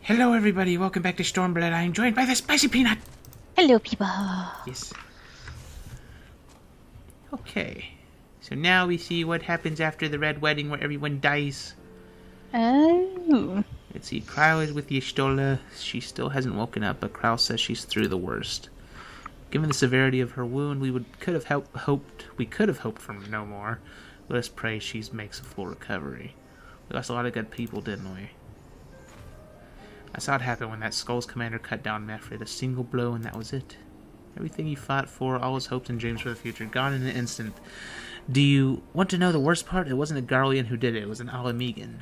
Hello everybody, welcome back to Stormblood. I am joined by the Spicy Peanut. Hello, people. Yes. Okay. So now we see what happens after the Red Wedding where everyone dies. Oh. Let's see, Krau is with Y'shtola. She still hasn't woken up, but Krau says she's through the worst. Given the severity of her wound, we could have hoped for no more. Let us pray she makes a full recovery. We lost a lot of good people, didn't we? I saw it happen when that Skull's commander cut down Mefrid. A single blow and that was it. Everything he fought for, all his hopes and dreams for the future, gone in an instant. Do you want to know the worst part? It wasn't a Garlean who did it, it was an Alamegan.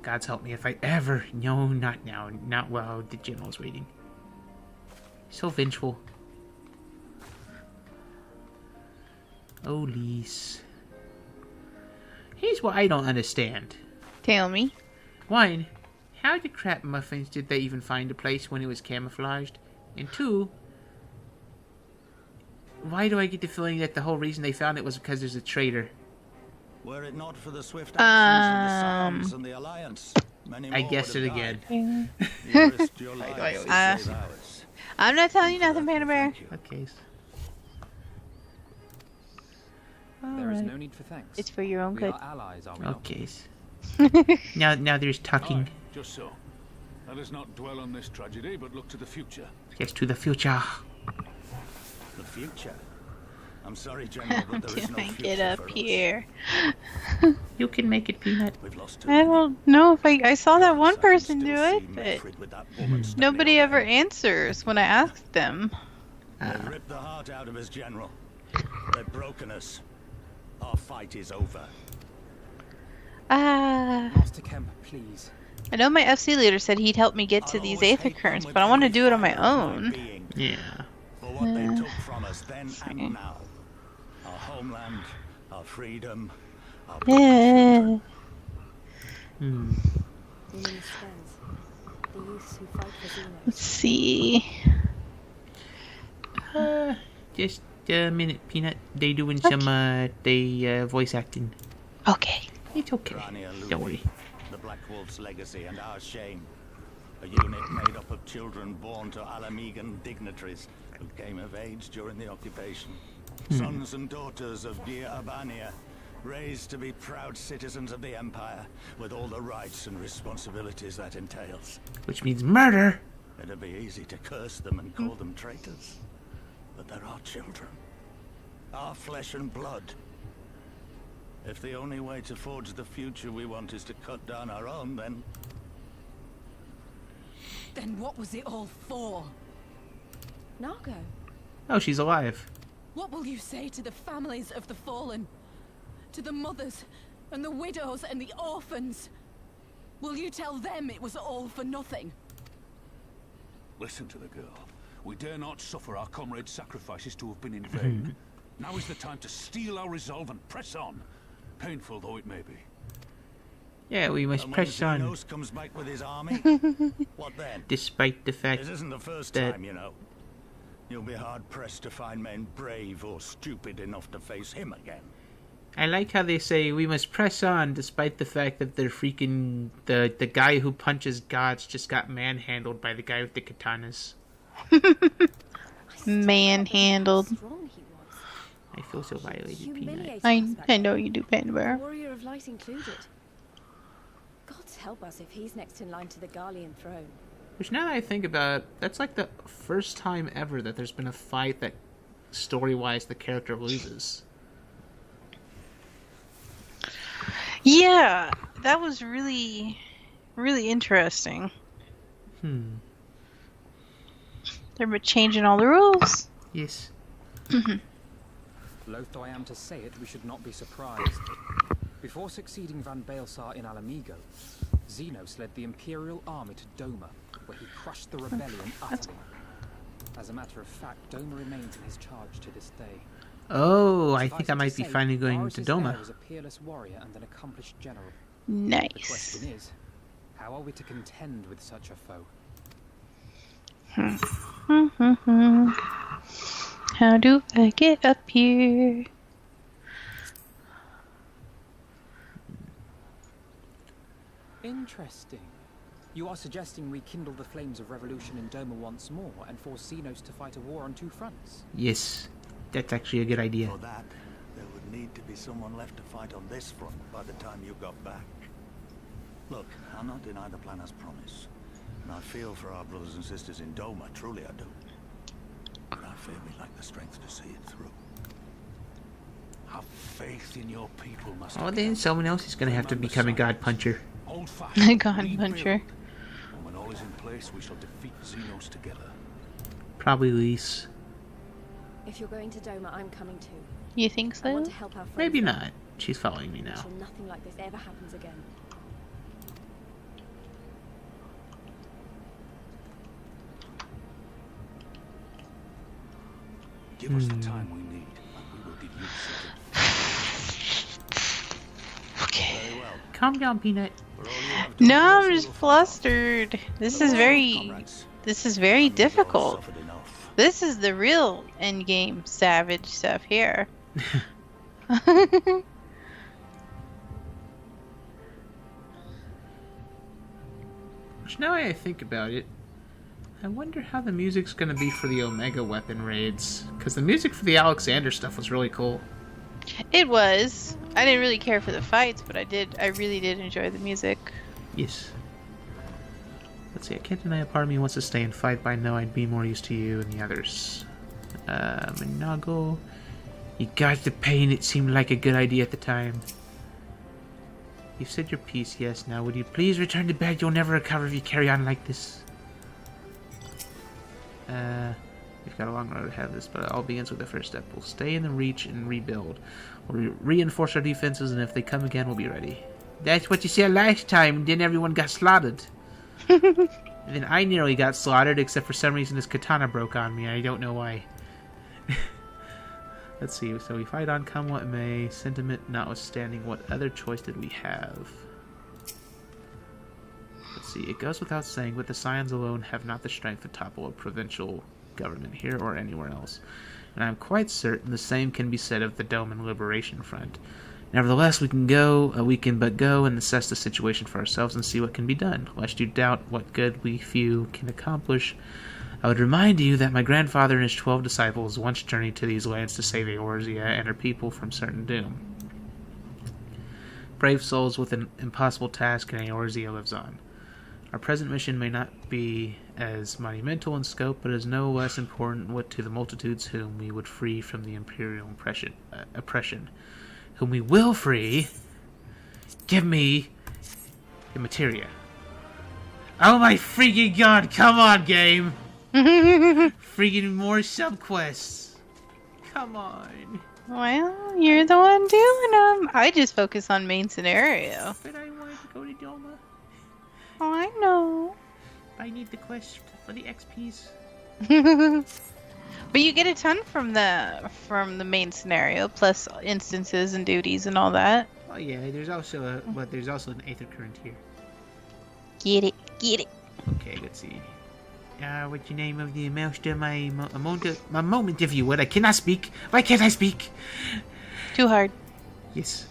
God's help me if I ever... No, not now. Not while the general's waiting. So vengeful. Oh, Lise. Here's what I don't understand. Tell me. One, how the crap muffins did they even find a place when it was camouflaged? And two, why do I get the feeling that the whole reason they found it was because there's a traitor? Were it not for the swift actions of the Psalms and the Alliance, many more I guessed it again. You risked your lives to save ours. I'm not telling you nothing, Panda Bear. Okay. There is no need for thanks. It's for your own We good. are allies, are we not? Okay. now there's talking. Aye, just so. Let us not dwell on this tragedy, but look to the future. Yes, to the future. The future? I'm sorry, General, but there is no future Get up for us. here. You can make it, Peanut. We've lost too I many. don't know if I saw that one I can person still do see it, but Mefrid with that woman standing nobody over ever him. answers when I ask them. They've ripped the heart out of us, General. They've broken us. Our fight is over. Master Kemp, please. I know my FC leader said he'd help me get to I'll these always Aether hate them Currents, with but I want to every do it on my fibre of own. being. Yeah. For what they took from us then and now. Our homeland, our freedom, our Yeah. Hmm. Let's see. Just a minute, Peanut. They doing some voice acting. Okay. It's okay. Rania Don't worry. the Black Wolf's legacy and our shame. A unit made up of children born to Alamegan dignitaries who came of age during the occupation. Sons and daughters of dear Albania, raised to be proud citizens of the Empire, with all the rights and responsibilities that entails. Which means murder. It'd be easy to curse them and call them traitors. But they're our children. Our flesh and blood. If the only way to forge the future we want is to cut down our own, then Then what was it all for? Nargo. Oh, she's alive. What will you say to the families of the fallen? To the mothers, and the widows, and the orphans? Will you tell them it was all for nothing? Listen to the girl. We dare not suffer our comrades' sacrifices to have been in vain. Now is the time to steel our resolve and press on, painful though it may be. Yeah, we must and when press on. Xenos comes back with his army, what then? Despite the fact This isn't the first that- time, you know. You'll be hard-pressed to find men brave or stupid enough to face him again. I like how they say we must press on despite the fact that they're freaking the guy who punches gods just got manhandled by the guy with the katanas. Manhandled. Strong he was. I feel so violated, Peanut. Humiliating I know you do, Panda Bear. Warrior of Light included. God's help us if he's next in line to the Garlean throne. Which now that I think about it, that's like the first time ever that there's been a fight that story-wise the character loses. Yeah, that was really, really interesting. They're changing all the rules. Yes. Loath I am to say it, we should not be surprised. Before succeeding Van Baelsar in Alamigo, Xenos led the Imperial army to Doma, where he crushed the rebellion utterly. As a matter of fact, Doma remains in his charge to this day. Oh, I Suffice think it I might to be say, finally going Varus' to heir Doma. was a peerless warrior and an accomplished general. The Nice. question is, how are we to contend with such a foe? How do I get up here? Interesting. You are suggesting we kindle the flames of revolution in Doma once more and force Xenos to fight a war on two fronts? Yes, that's actually a good idea. For that, there would need to be someone left to fight on this front by the time you got back. Look, I'll not deny the plan as promised. And I feel for our brothers and sisters in Doma, truly I do. But I fear we lack the strength to see it through. Have faith in your people, Master. Oh, then someone else is gonna have to become a god puncher. Hold fast. God rebuild. puncher. And when all is in place, we shall defeat Xenos together. Probably Lise. If you're going to Doma, I'm coming too. You think I want so? to help our friends. Maybe out. not. She's following me now. So nothing like this ever happens again. Give us the time we need, and we will give you something. Okay. Very well. Calm down, Peanut. For all you have done No, for us, I'm we just will find out. flustered. This is very Comrades, very we've all difficult. suffered enough. This is the real endgame savage stuff here. Which now I think about it, I wonder how the music's gonna be for the Omega weapon raids. Because the music for the Alexander stuff was really cool. It was. I didn't really care for the fights, but I really did enjoy the music. Yes. Let's see, I can't deny a part of me wants to stay and fight, but I know I'd be more used to you and the others. Minago. You got the pain, it seemed like a good idea at the time. You've said your piece, yes. Now, would you please return to bed? You'll never recover if you carry on like this. We've got a long road ahead of us, but it all begins with the first step. We'll stay in the reach and rebuild. We'll reinforce our defenses, and if they come again, we'll be ready. That's what you said last time, then everyone got slaughtered. Then I nearly got slaughtered, except for some reason this katana broke on me. I don't know why. Let's see, so we fight on come what may, sentiment notwithstanding. What other choice did we have? Let's see, it goes without saying, but the Scions alone have not the strength to topple a provincial government here or anywhere else. And I'm quite certain the same can be said of the Doman Liberation Front. Nevertheless, we can but go and assess the situation for ourselves and see what can be done. Lest you doubt what good we few can accomplish, I would remind you that my grandfather and his 12 disciples once journeyed to these lands to save Eorzea and her people from certain doom. Brave souls with an impossible task, and Eorzea lives on. Our present mission may not be as monumental in scope, but is no less important to the multitudes whom we would free from the imperial oppression. Whom we will free. Give me the materia. Oh my freaking god, come on, game! Freaking more subquests. Come on. Well, you're the one doing them. I just focus on main scenario. But I wanted to go to Doma. Oh, I know. I need the quest for the XPs. But you get a ton from the main scenario, plus instances and duties and all that. Oh yeah, there's also an Aether Current here. Get it. Okay, let's see. What's your name of the master? My moment, if you would. I cannot speak. Why can't I speak? Too hard. Yes.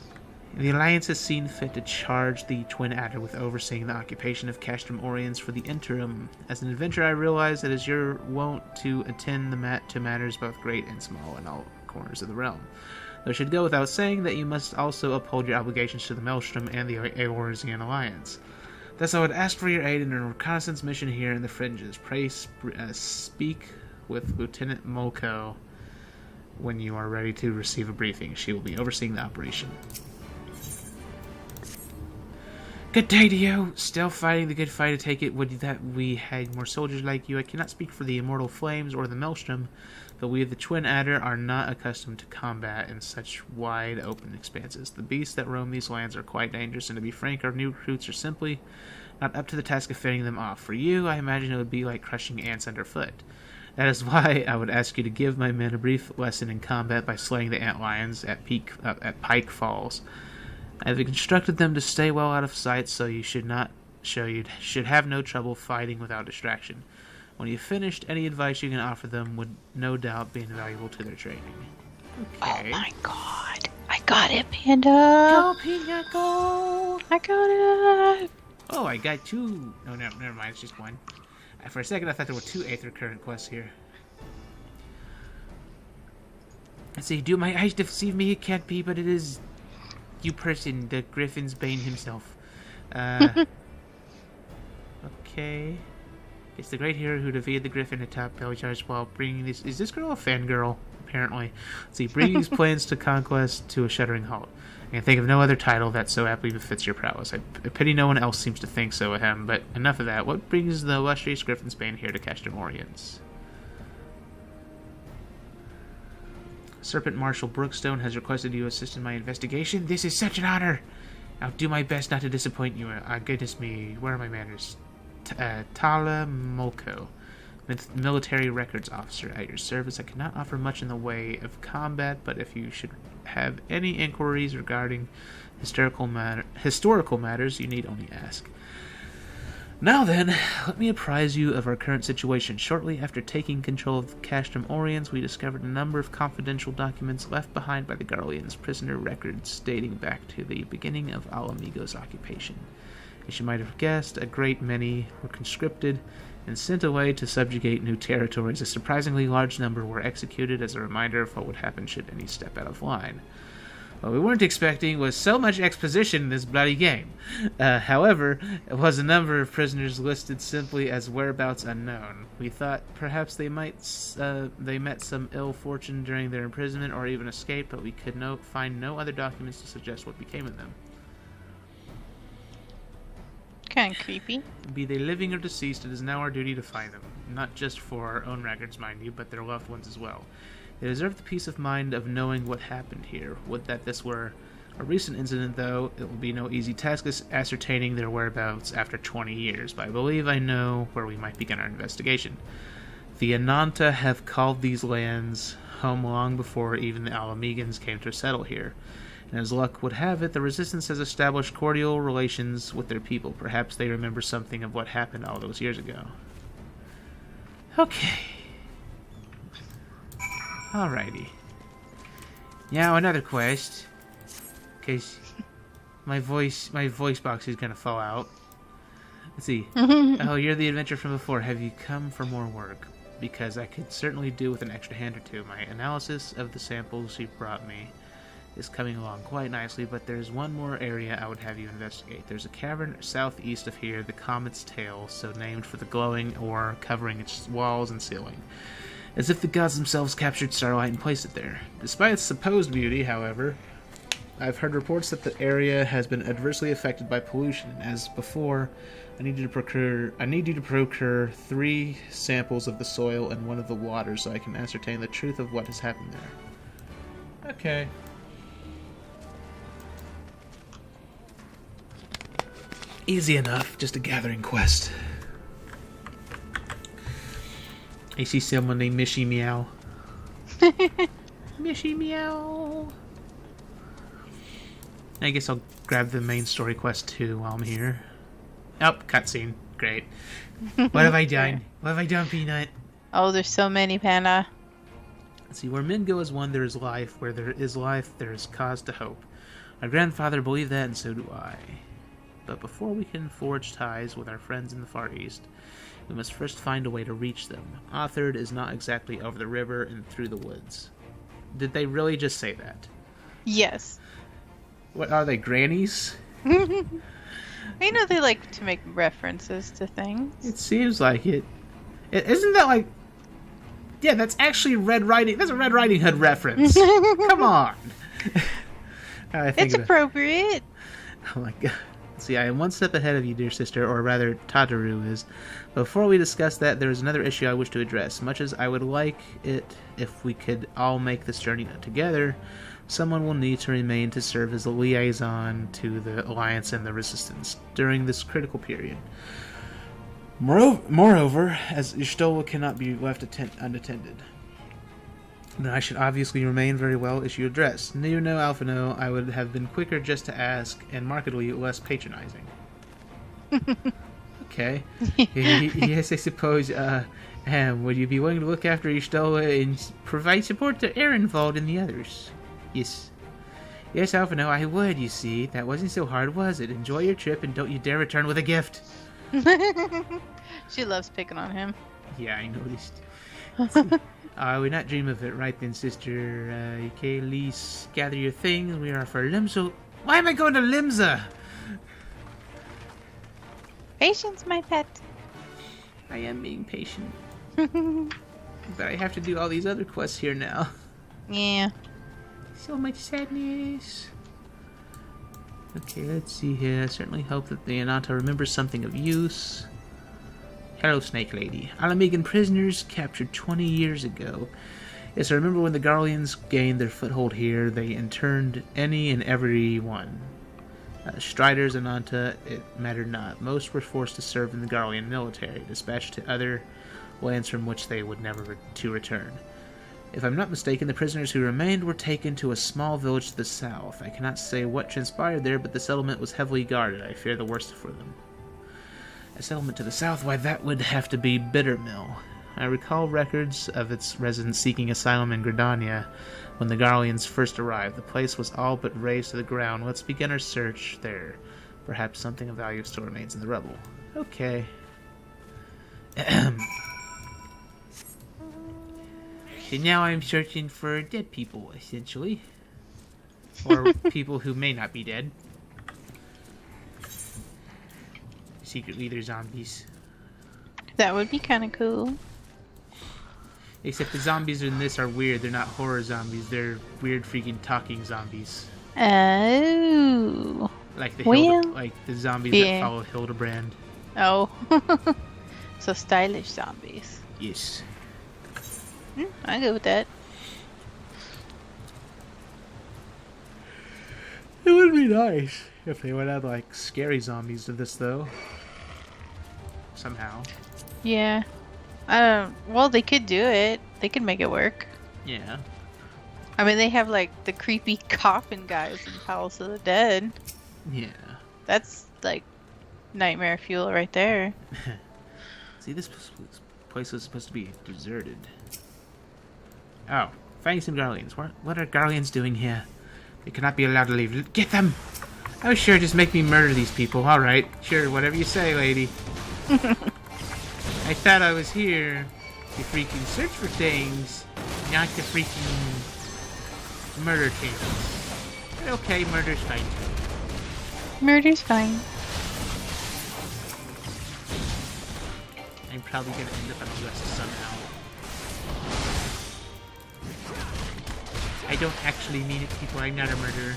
The Alliance has seen fit to charge the Twin Adder with overseeing the occupation of Castrum Oriens for the interim. As an adventurer, I realize that it is your wont to attend to matters both great and small in all corners of the realm. Though it should go without saying that you must also uphold your obligations to the Maelstrom and the Eorzean Alliance. Thus, I would ask for your aid in a reconnaissance mission here in the fringes. Pray speak with Lieutenant Moko when you are ready to receive a briefing. She will be overseeing the operation. Good day to you. Still fighting the good fight, I take it. Would that we had more soldiers like you. I cannot speak for the Immortal Flames or the Maelstrom, but we of the Twin Adder are not accustomed to combat in such wide open expanses. The beasts that roam these lands are quite dangerous, and to be frank, our new recruits are simply not up to the task of fending them off. For you, I imagine it would be like crushing ants underfoot. That is why I would ask you to give my men a brief lesson in combat by slaying the ant lions at Pike Falls. I have instructed them to stay well out of sight, so you should have no trouble fighting without distraction. When you've finished, any advice you can offer them would no doubt be invaluable to their training. Okay. Oh my god. I got it, Panda. Go, Pina, go! I got it. Oh, I got 2. No, never mind. It's just 1. For a second, I thought there were 2 Aether Current quests here. Let's see. Do my eyes deceive me? It can't be, but it is you person, the Griffin's Bane himself. Okay. It's the great hero who defeated the Griffin atop Belichars while bringing this... Is this girl a fangirl? Apparently. Let's see. Bringing his plans to conquest to a shuddering halt. I can think of no other title that so aptly befits your prowess. I pity no one else seems to think so of him, but enough of that. What brings the illustrious Griffin's Bane here to Castrum Oriens? Serpent Marshal Brookstone has requested you assist in my investigation. This is such an honor! I'll do my best not to disappoint you. Goodness me, where are my manners? Tala Molko, military records officer at your service. I cannot offer much in the way of combat, but if you should have any inquiries regarding historical matters, you need only ask. Now then, let me apprise you of our current situation. Shortly after taking control of Castrum Oriens, we discovered a number of confidential documents left behind by the Garleans, prisoner records dating back to the beginning of Alamigo's occupation. As you might have guessed, a great many were conscripted and sent away to subjugate new territories. A surprisingly large number were executed as a reminder of what would happen should any step out of line. What we weren't expecting was so much exposition in this bloody game. However, it was a number of prisoners listed simply as whereabouts unknown. We thought perhaps they met some ill fortune during their imprisonment or even escaped, but we could find no other documents to suggest what became of them. Kind of creepy. Be they living or deceased, it is now our duty to find them. Not just for our own records, mind you, but their loved ones as well. They deserve the peace of mind of knowing what happened here. Would that this were a recent incident, though, it will be no easy task ascertaining their whereabouts after 20 years, but I believe I know where we might begin our investigation. The Ananta have called these lands home long before even the Alamegans came to settle here. And as luck would have it, the Resistance has established cordial relations with their people. Perhaps they remember something of what happened all those years ago. Okay. Alrighty. Now another quest. Cause my voice box is gonna fall out. Let's see. Oh, you're the adventurer from before. Have you come for more work? Because I could certainly do with an extra hand or two. My analysis of the samples you brought me is coming along quite nicely, but there's one more area I would have you investigate. There's a cavern southeast of here, the Comet's Tail, so named for the glowing ore covering its walls and ceiling. As if the gods themselves captured starlight and placed it there. Despite its supposed beauty, however, I've heard reports that the area has been adversely affected by pollution. As before, I need you to procure 3 samples of the soil and 1 of the water so I can ascertain the truth of what has happened there. Okay. Easy enough, just a gathering quest. I see someone named Mishy Meow. Mishy Meow. I guess I'll grab the main story quest too while I'm here. Oh, cutscene. Great. What have I done? What have I done, Peanut? Oh, there's so many, Panda. Let's see, where men go as one, there is life. Where there is life, there is cause to hope. My grandfather believed that, and so do I. But before we can forge ties with our friends in the Far East, we must first find a way to reach them. Authored is not exactly over the river and through the woods. Did they really just say that? Yes. What are they, grannies? I know they like to make references to things. It seems like it. Isn't that like... Yeah, that's actually Red Riding... That's a Red Riding Hood reference. Come on. It's appropriate. Oh my god. See, I am one step ahead of you, dear sister, or rather, Tataru is. Before we discuss that, there is another issue I wish to address. Much as I would like it if we could all make this journey together, someone will need to remain to serve as a liaison to the Alliance and the Resistance during this critical period. Moreover, as Y'shtola cannot be left unattended, then I should obviously remain very well as you address. No, Alphino, I would have been quicker just to ask, and markedly less patronizing. Okay. Yes, I suppose, would you be willing to look after Y'shtola and provide support to Ehrenwald and the others? Yes. Yes, Alphino, I would, you see. That wasn't so hard, was it? Enjoy your trip and don't you dare return with a gift. She loves picking on him. Yeah, I noticed. We not dream of it, right then, sister. Okay, Lise, gather your things. We are for Limsa. Why am I going to Limsa? Patience, my pet. I am being patient. But I have to do all these other quests here now. Yeah. So much sadness. Okay, let's see here. I certainly hope that the Ananta remembers something of use. Hello, Snake Lady. Alamigan prisoners captured 20 years ago. Yes, I remember when the Garleans gained their foothold here, they interned any and every one. Striders, Ananta, it mattered not. Most were forced to serve in the Garlean military, dispatched to other lands from which they would never to return. If I'm not mistaken, the prisoners who remained were taken to a small village to the south. I cannot say what transpired there, but the settlement was heavily guarded. I fear the worst for them. A settlement to the south? Why, that would have to be Bittermill. I recall records of its residents seeking asylum in Gridania when the Garleans first arrived. The place was all but razed to the ground. Let's begin our search there. Perhaps something of value still remains in the rubble. Okay. So now I'm searching for dead people, essentially. Or people who may not be dead. Secretly, they're zombies. That would be kind of cool. Except the zombies in this are weird. They're not horror zombies. They're weird, freaking talking zombies. Oh. Like the Well, like the zombies yeah. that follow Hildebrand. Oh. So stylish zombies. Yes. I go with that. It would be nice if they would add like scary zombies to this, though. Somehow. Yeah. Well, they could do it. They could make it work. Yeah. I mean, they have like the creepy coffin guys in Palace of the Dead. Yeah. That's like nightmare fuel right there. See, this place was supposed to be deserted. Oh, finding some Garleans. What are Garleans doing here? They cannot be allowed to leave. Get them! Oh, sure, just make me murder these people. Alright, sure, whatever you say, lady. I thought I was here to freaking search for things, not to freaking murder things. But okay, murder's fine too. Murder's fine. I'm probably gonna end up on the list somehow. I don't actually mean it, people. I'm not a murderer.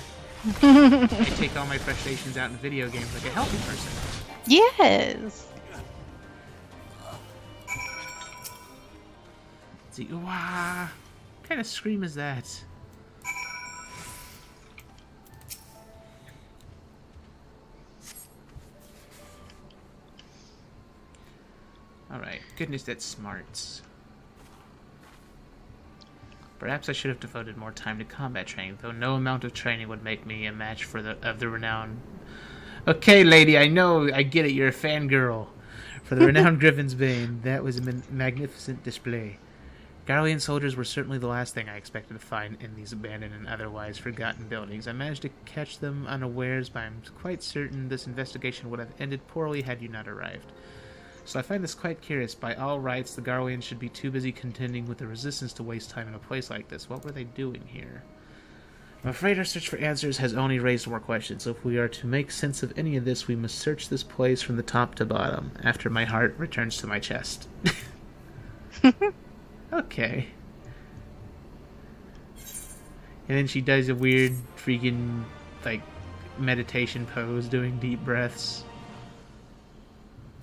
I take all my frustrations out in video games like a healthy person. Yes. Let's see. Wah! What kind of scream is that? Alright. Goodness, that's smarts. Perhaps I should have devoted more time to combat training, though no amount of training would make me a match for the renowned... Okay, lady, I know, I get it, you're a fangirl. For the renowned Griffin's Bane, that was a magnificent display. Garlean soldiers were certainly the last thing I expected to find in these abandoned and otherwise forgotten buildings. I managed to catch them unawares, but I'm quite certain this investigation would have ended poorly had you not arrived. So I find this quite curious. By all rights, the Garleans should be too busy contending with the resistance to waste time in a place like this. What were they doing here? I'm afraid our search for answers has only raised more questions. So if we are to make sense of any of this, we must search this place from the top to bottom, after my heart returns to my chest. Okay. And then she does a weird freaking, like, meditation pose, doing deep breaths.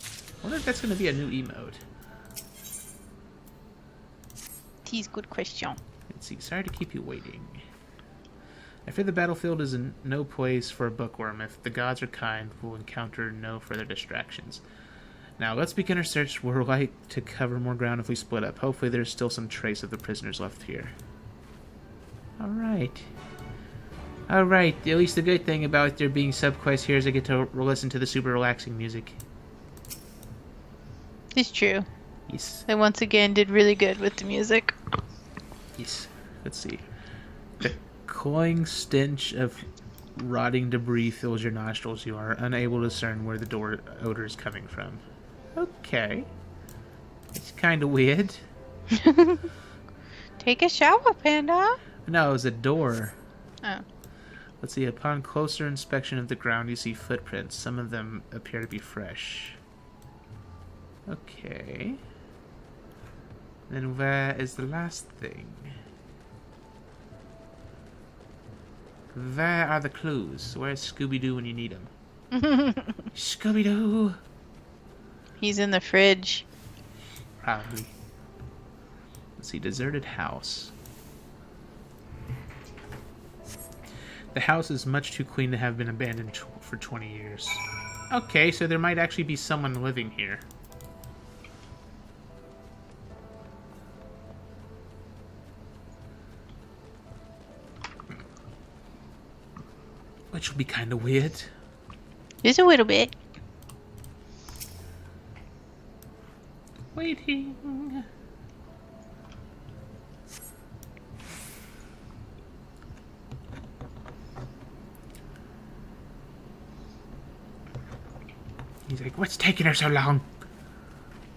I wonder if that's going to be a new emote. Tease, good question. Let's see. Sorry to keep you waiting. I fear the battlefield is no place for a bookworm. If the gods are kind, we'll encounter no further distractions. Now, let's begin our search. We're like to cover more ground if we split up. Hopefully there's still some trace of the prisoners left here. Alright. Alright, at least the good thing about there being sub-quests here is I get to listen to the super relaxing music. It's true. Yes. They once again did really good with the music. Yes. Let's see. The cloying stench of rotting debris fills your nostrils. You are unable to discern where the odor is coming from. Okay. It's kind of weird. Take a shower, Panda. No, it was a door. Oh. Let's see. Upon closer inspection of the ground, you see footprints. Some of them appear to be fresh. Okay. Then where is the last thing? Where are the clues? Where's Scooby-Doo when you need him? Scooby-Doo! He's in the fridge. Probably. Let's see. Deserted house. The house is much too clean to have been abandoned for 20 years. Okay, so there might actually be someone living here. Which will be kind of weird. Just a little bit. Waiting. He's like, what's taking her so long?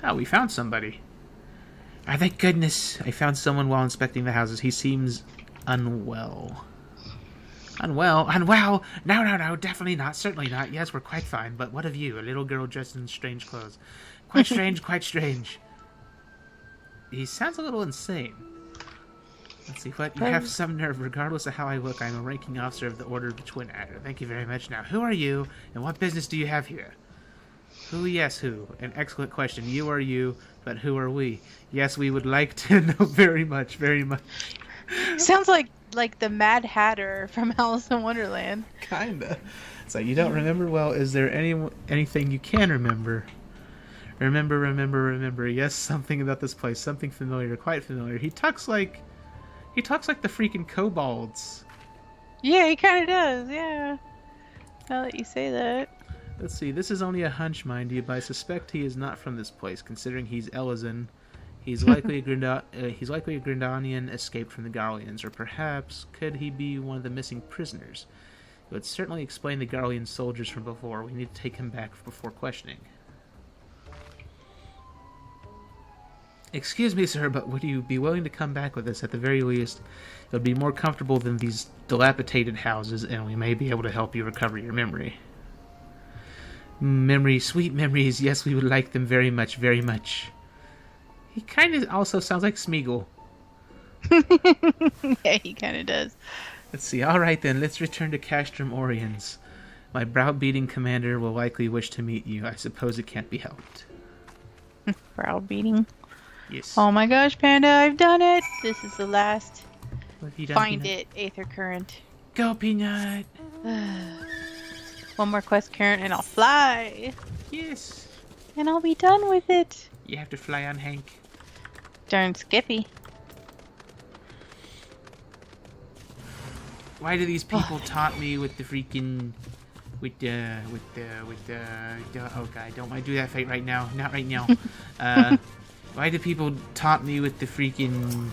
Oh, we found somebody. Oh, thank goodness. I found someone while inspecting the houses. He seems unwell. Unwell? Unwell? No, definitely not. Certainly not. Yes, we're quite fine. But what of you? A little girl dressed in strange clothes. Quite strange, quite strange. He sounds a little insane. Let's see, what? You have some nerve. Regardless of how I look, I'm a ranking officer of the Order of the Twin Adder. Thank you very much. Now, who are you, and what business do you have here? Who, yes, who? An excellent question. You are you, but who are we? Yes, we would like to know very much, very much. Sounds like the Mad Hatter from Alice in Wonderland. Kinda. It's like, you don't remember? Well, is there anything you can remember? Remember. Yes, something about this place. Something familiar, quite familiar. He talks like the freaking kobolds. Yeah, he kind of does, yeah. Now that you say that. Let's see, this is only a hunch, mind you, but I suspect he is not from this place, considering he's Elysian. He's likely a Grindanian escaped from the Garleans, or perhaps could he be one of the missing prisoners? It would certainly explain the Garlean soldiers from before. We need to take him back before questioning. Excuse me, sir, but would you be willing to come back with us? At the very least, it would be more comfortable than these dilapidated houses, and we may be able to help you recover your memory. Memories, sweet memories. Yes, we would like them very much, very much. He kind of also sounds like Smeagol. Yeah, he kind of does. Let's see. All right, then. Let's return to Castrum Oriens. My browbeating commander will likely wish to meet you. I suppose it can't be helped. Browbeating? Yes. Oh my gosh, Panda, I've done it! This is the last. What have you done, Find Peanut? it, Aether Current. Go, Peanut! One more quest current and I'll fly! Yes. And I'll be done with it! You have to fly on Hank. Darn Skippy. Why do these people taunt me with the freaking... oh god, don't want to do that fight right now. Not right now. Why do people taunt me with the freaking...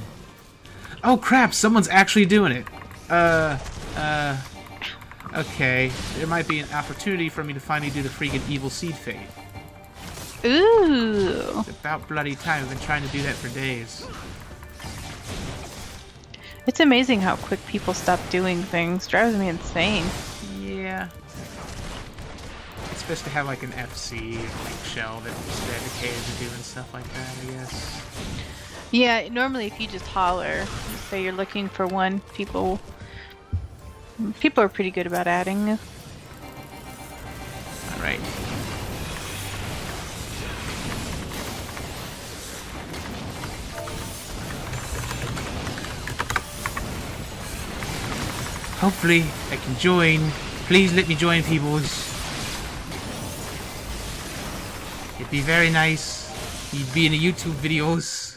Oh crap, someone's actually doing it. Okay, there might be an opportunity for me to finally do the freaking evil seed fate. Ooh! It's about bloody time. I've been trying to do that for days. It's amazing how quick people stop doing things. Drives me insane. Yeah. It's supposed to have like an FC like shell that's dedicated to doing stuff like that, I guess. Yeah, normally if you just holler, say you're looking for one, people are pretty good about adding. Alright. Hopefully I can join. Please let me join, peoples. It'd be very nice. You'd be in the YouTube videos.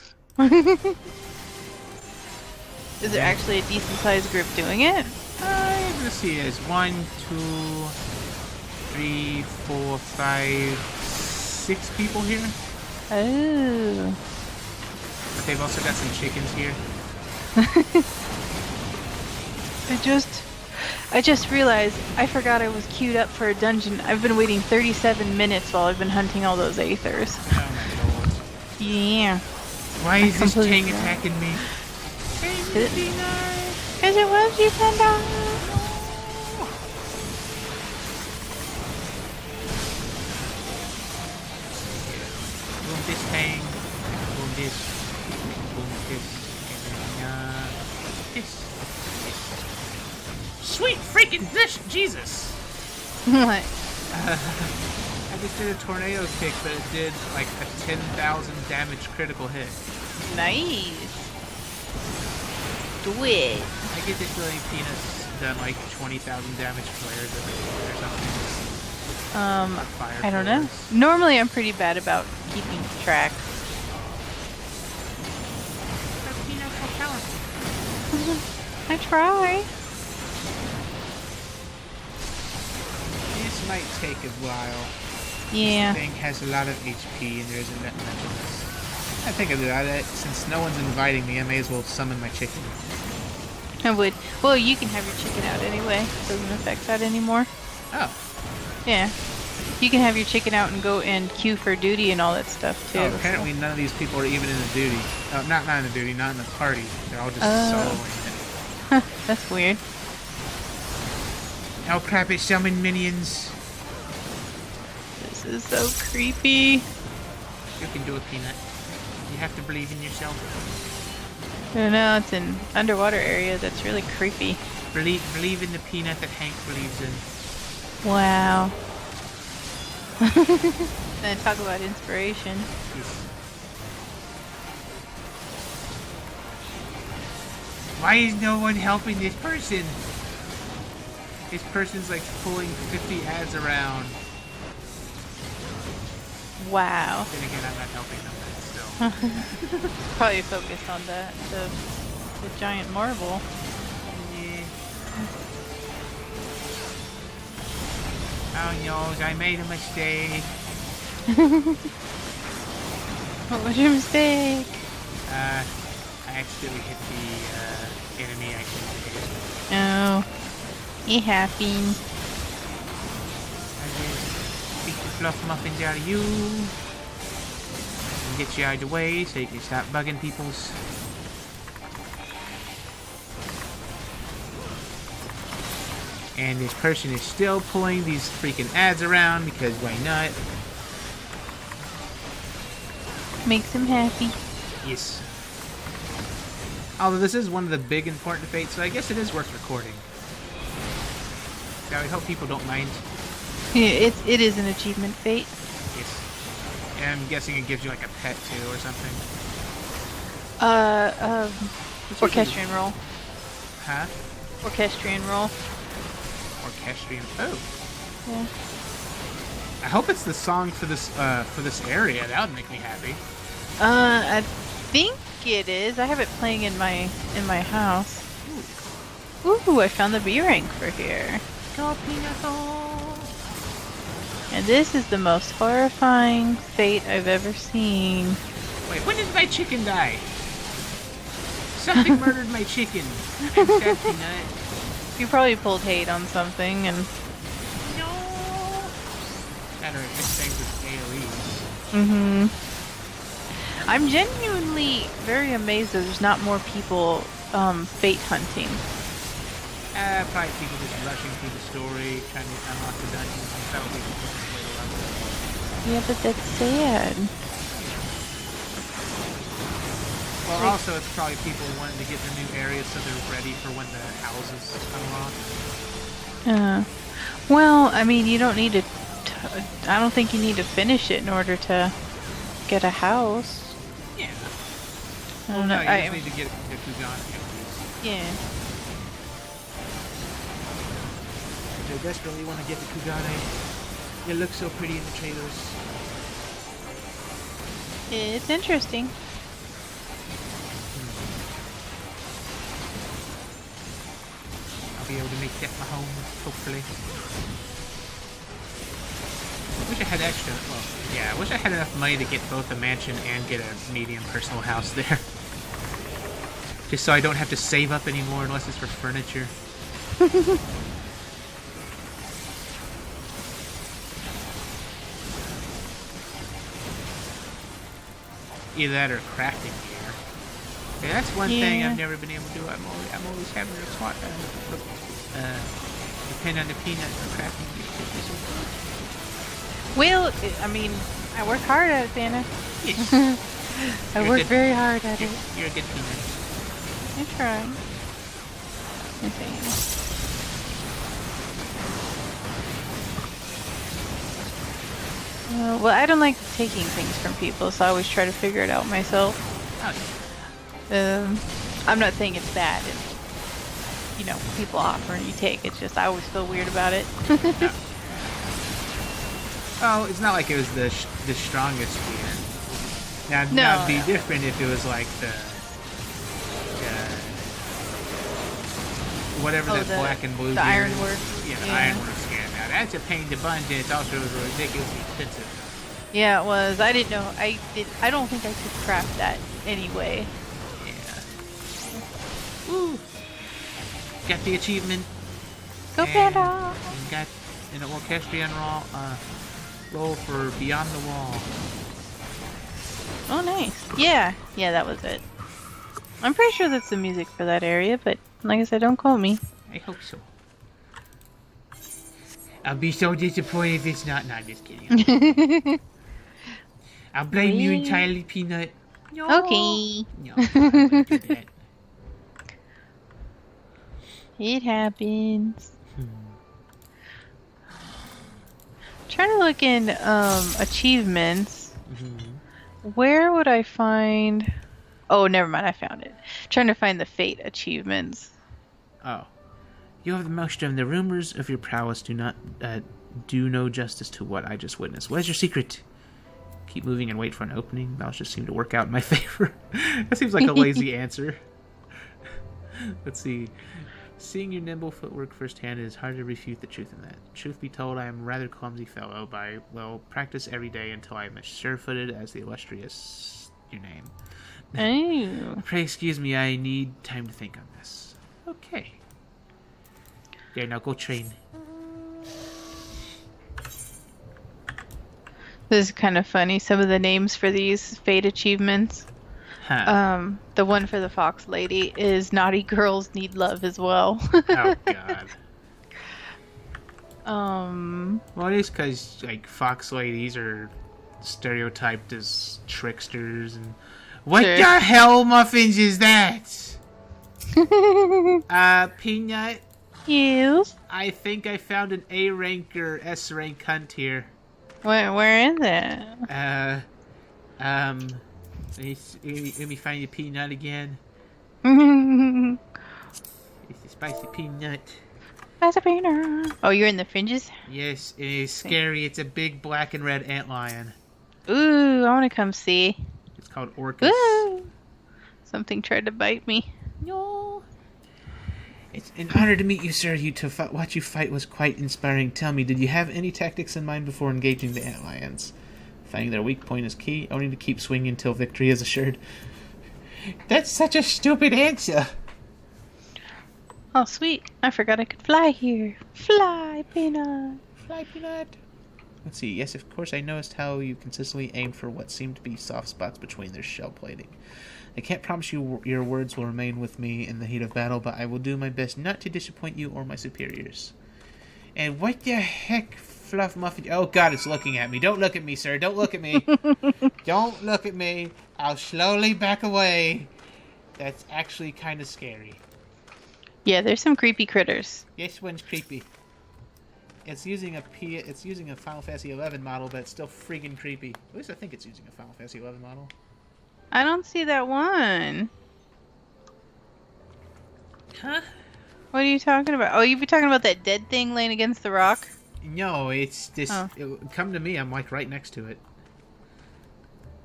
Is there actually a decent sized group doing it? Let's see, there's 1, 2, 3, 4, 5, 6 people here. Oh. But they've also got some chickens here. I just realized I forgot I was queued up for a dungeon. I've been waiting 37 minutes while I've been hunting all those aethers. Oh my lord. Yeah. Why is this completely Tang forgot. attacking me? Because it was you, Panda. Boom this Tang. Boom this. Boom this. And then, this. Sweet freaking fish! Jesus! What? I just did a tornado kick, but it did like a 10,000 damage critical hit. Nice. Do it. I get this really peanuts done like 20,000 damage flares or something. Or fire I don't know. flares. Normally I'm pretty bad about keeping track. But peanuts are powerful. I try. This might take a while. Yeah. This thing has a lot of HP and there isn't that much of this. I think about it. Since no one's inviting me, I may as well summon my chicken. I would. Well, you can have your chicken out anyway. It doesn't affect that anymore. Oh. Yeah. You can have your chicken out and go and queue for duty and all that stuff too. Oh, apparently none of these people are even in the duty. Not in the duty, not in the party. They're all just soloing it. That's weird. Oh crap, it summoned minions. This is so creepy. You can do it, Peanut. You have to believe in yourself. I don't know, it's an underwater area that's really creepy. Believe in the Peanut that Hank believes in. Wow. And talk about inspiration. Why is no one helping this person? This person's like pulling 50 ads around. Wow. Then again, I'm not helping them still. Probably focused on the giant marble. Yeah. Oh no, I made a mistake. What was your mistake? I accidentally hit the enemy I couldn't hit. Oh. It happened. I just beat the fluff muffins out of you. And get you out of the way so you can stop bugging people's. And this person is still pulling these freaking ads around because why not? Makes him happy. Yes. Although this is one of the big important fates, so I guess it is worth recording. So I hope people don't mind. Yeah, it is an achievement fate. Yes. And I'm guessing it gives you like a pet too or something. Orchestrion roll. Huh? Orchestrion roll. Orchestrion. Oh. Yeah. I hope it's the song for this area. That would make me happy. I think it is. I have it playing in my house. Ooh, I found the B rank for here. Go Peanut. And this is the most horrifying fate I've ever seen. Wait, when did my chicken die? Something murdered my chicken. I'm sad, Peanut. You probably pulled hate on something and... No. That or this thing with AoEs. Mm-hmm. I'm genuinely very amazed that there's not more people fate hunting. Probably people just rushing through the story, trying to unlock the dungeons, and that would be the way to level. Yeah, but that's sad. Well, also, it's probably people wanting to get the new areas so they're ready for when the houses unlock. Well, I mean, you don't need to... I don't think you need to finish it in order to get a house. Yeah. I Well, don't no, know. you just need to get the Kugan abilities. Yeah. I desperately want to get the Kugane. It looks so pretty in the trailers. It's interesting. I'll be able to make that my home, hopefully. I wish I had extra. Well, yeah, I wish I had enough money to get both a mansion and get a medium personal house there. Just so I don't have to save up anymore unless it's for furniture. Either that or crafting gear. Okay, that's one thing I've never been able to do. I'm always having to depend on the peanut for crafting gear. Well, I mean, I work hard at it, Dana. Yes. I work very hard at it. You're a good peanut. I'm trying. Okay. Well, I don't like taking things from people, so I always try to figure it out myself. I'm not saying it's bad. It's, you know, people offer and you take. It's just I always feel weird about it. No. Oh, it's not like it was the strongest gear. Now, it'd be different if it was like the whatever that black and blue the gear ironwork. is. Yeah, the ironwork skin. Now that's a pain to bund, and it's also ridiculously expensive. Yeah, it was. I didn't know. I don't think I could craft that anyway. Yeah. Woo! Got the achievement. Go Panda! And got an orchestrion roll for Beyond the Wall. Oh, nice. Yeah, that was it. I'm pretty sure that's the music for that area, but like I said, don't quote me. I hope so. I'll be so disappointed if it's not. No, I'm just kidding. I'll blame you entirely, Peanut. No. Okay. No, I wouldn't do that. It happens. Trying to look in achievements. Where would I find? Oh, never mind. I found it. Trying to find the fate achievements. Oh, you have the maelstrom. The rumors of your prowess do not do no justice to what I just witnessed. What is your secret? Keep moving and wait for an opening. That'll just seem to work out in my favor. That seems like a lazy answer. Let's see. Seeing your nimble footwork firsthand, it is hard to refute the truth in that. Truth be told, I am a rather clumsy fellow, but I will practice every day until I am as sure-footed as the illustrious your name. Oh. Pray excuse me, I need time to think on this. Okay. There, now go train. This is kind of funny. Some of the names for these fate achievements. Huh. The one for the fox lady is naughty girls need love as well. Oh god. Well, it is because like fox ladies are stereotyped as tricksters and what the hell muffins is that? Peanut. Yes. I think I found an A rank or S rank hunt here. Where is it? Let me find the peanut again. It's the spicy peanut. Spicy peanut. Oh, you're in the fringes? Yes, it is scary. It's a big black and red antlion. Ooh, I want to come see. It's called Orcus. Ooh. Something tried to bite me. No. It's an honor to meet you, sir. Watch you fight was quite inspiring. Tell me, did you have any tactics in mind before engaging the antlions? Finding their weak point is key. Only to keep swinging until victory is assured. That's such a stupid answer. Oh, sweet. I forgot I could fly here. Fly, Peanut. Fly, Peanut. Let's see. Yes, of course, I noticed how you consistently aimed for what seemed to be soft spots between their shell plating. I can't promise you your words will remain with me in the heat of battle, but I will do my best not to disappoint you or my superiors. And what the heck, Fluff Muffin? Oh god, it's looking at me. Don't look at me, sir. Don't look at me. Don't look at me. I'll slowly back away. That's actually kind of scary. Yeah, there's some creepy critters. This one's creepy. It's using a Final Fantasy XI model, but it's still freaking creepy. At least I think it's using a Final Fantasy XI model. I don't see that one. Huh? What are you talking about? Oh, you were talking about that dead thing laying against the rock? No, it's this. Oh. Come to me. I'm like right next to it.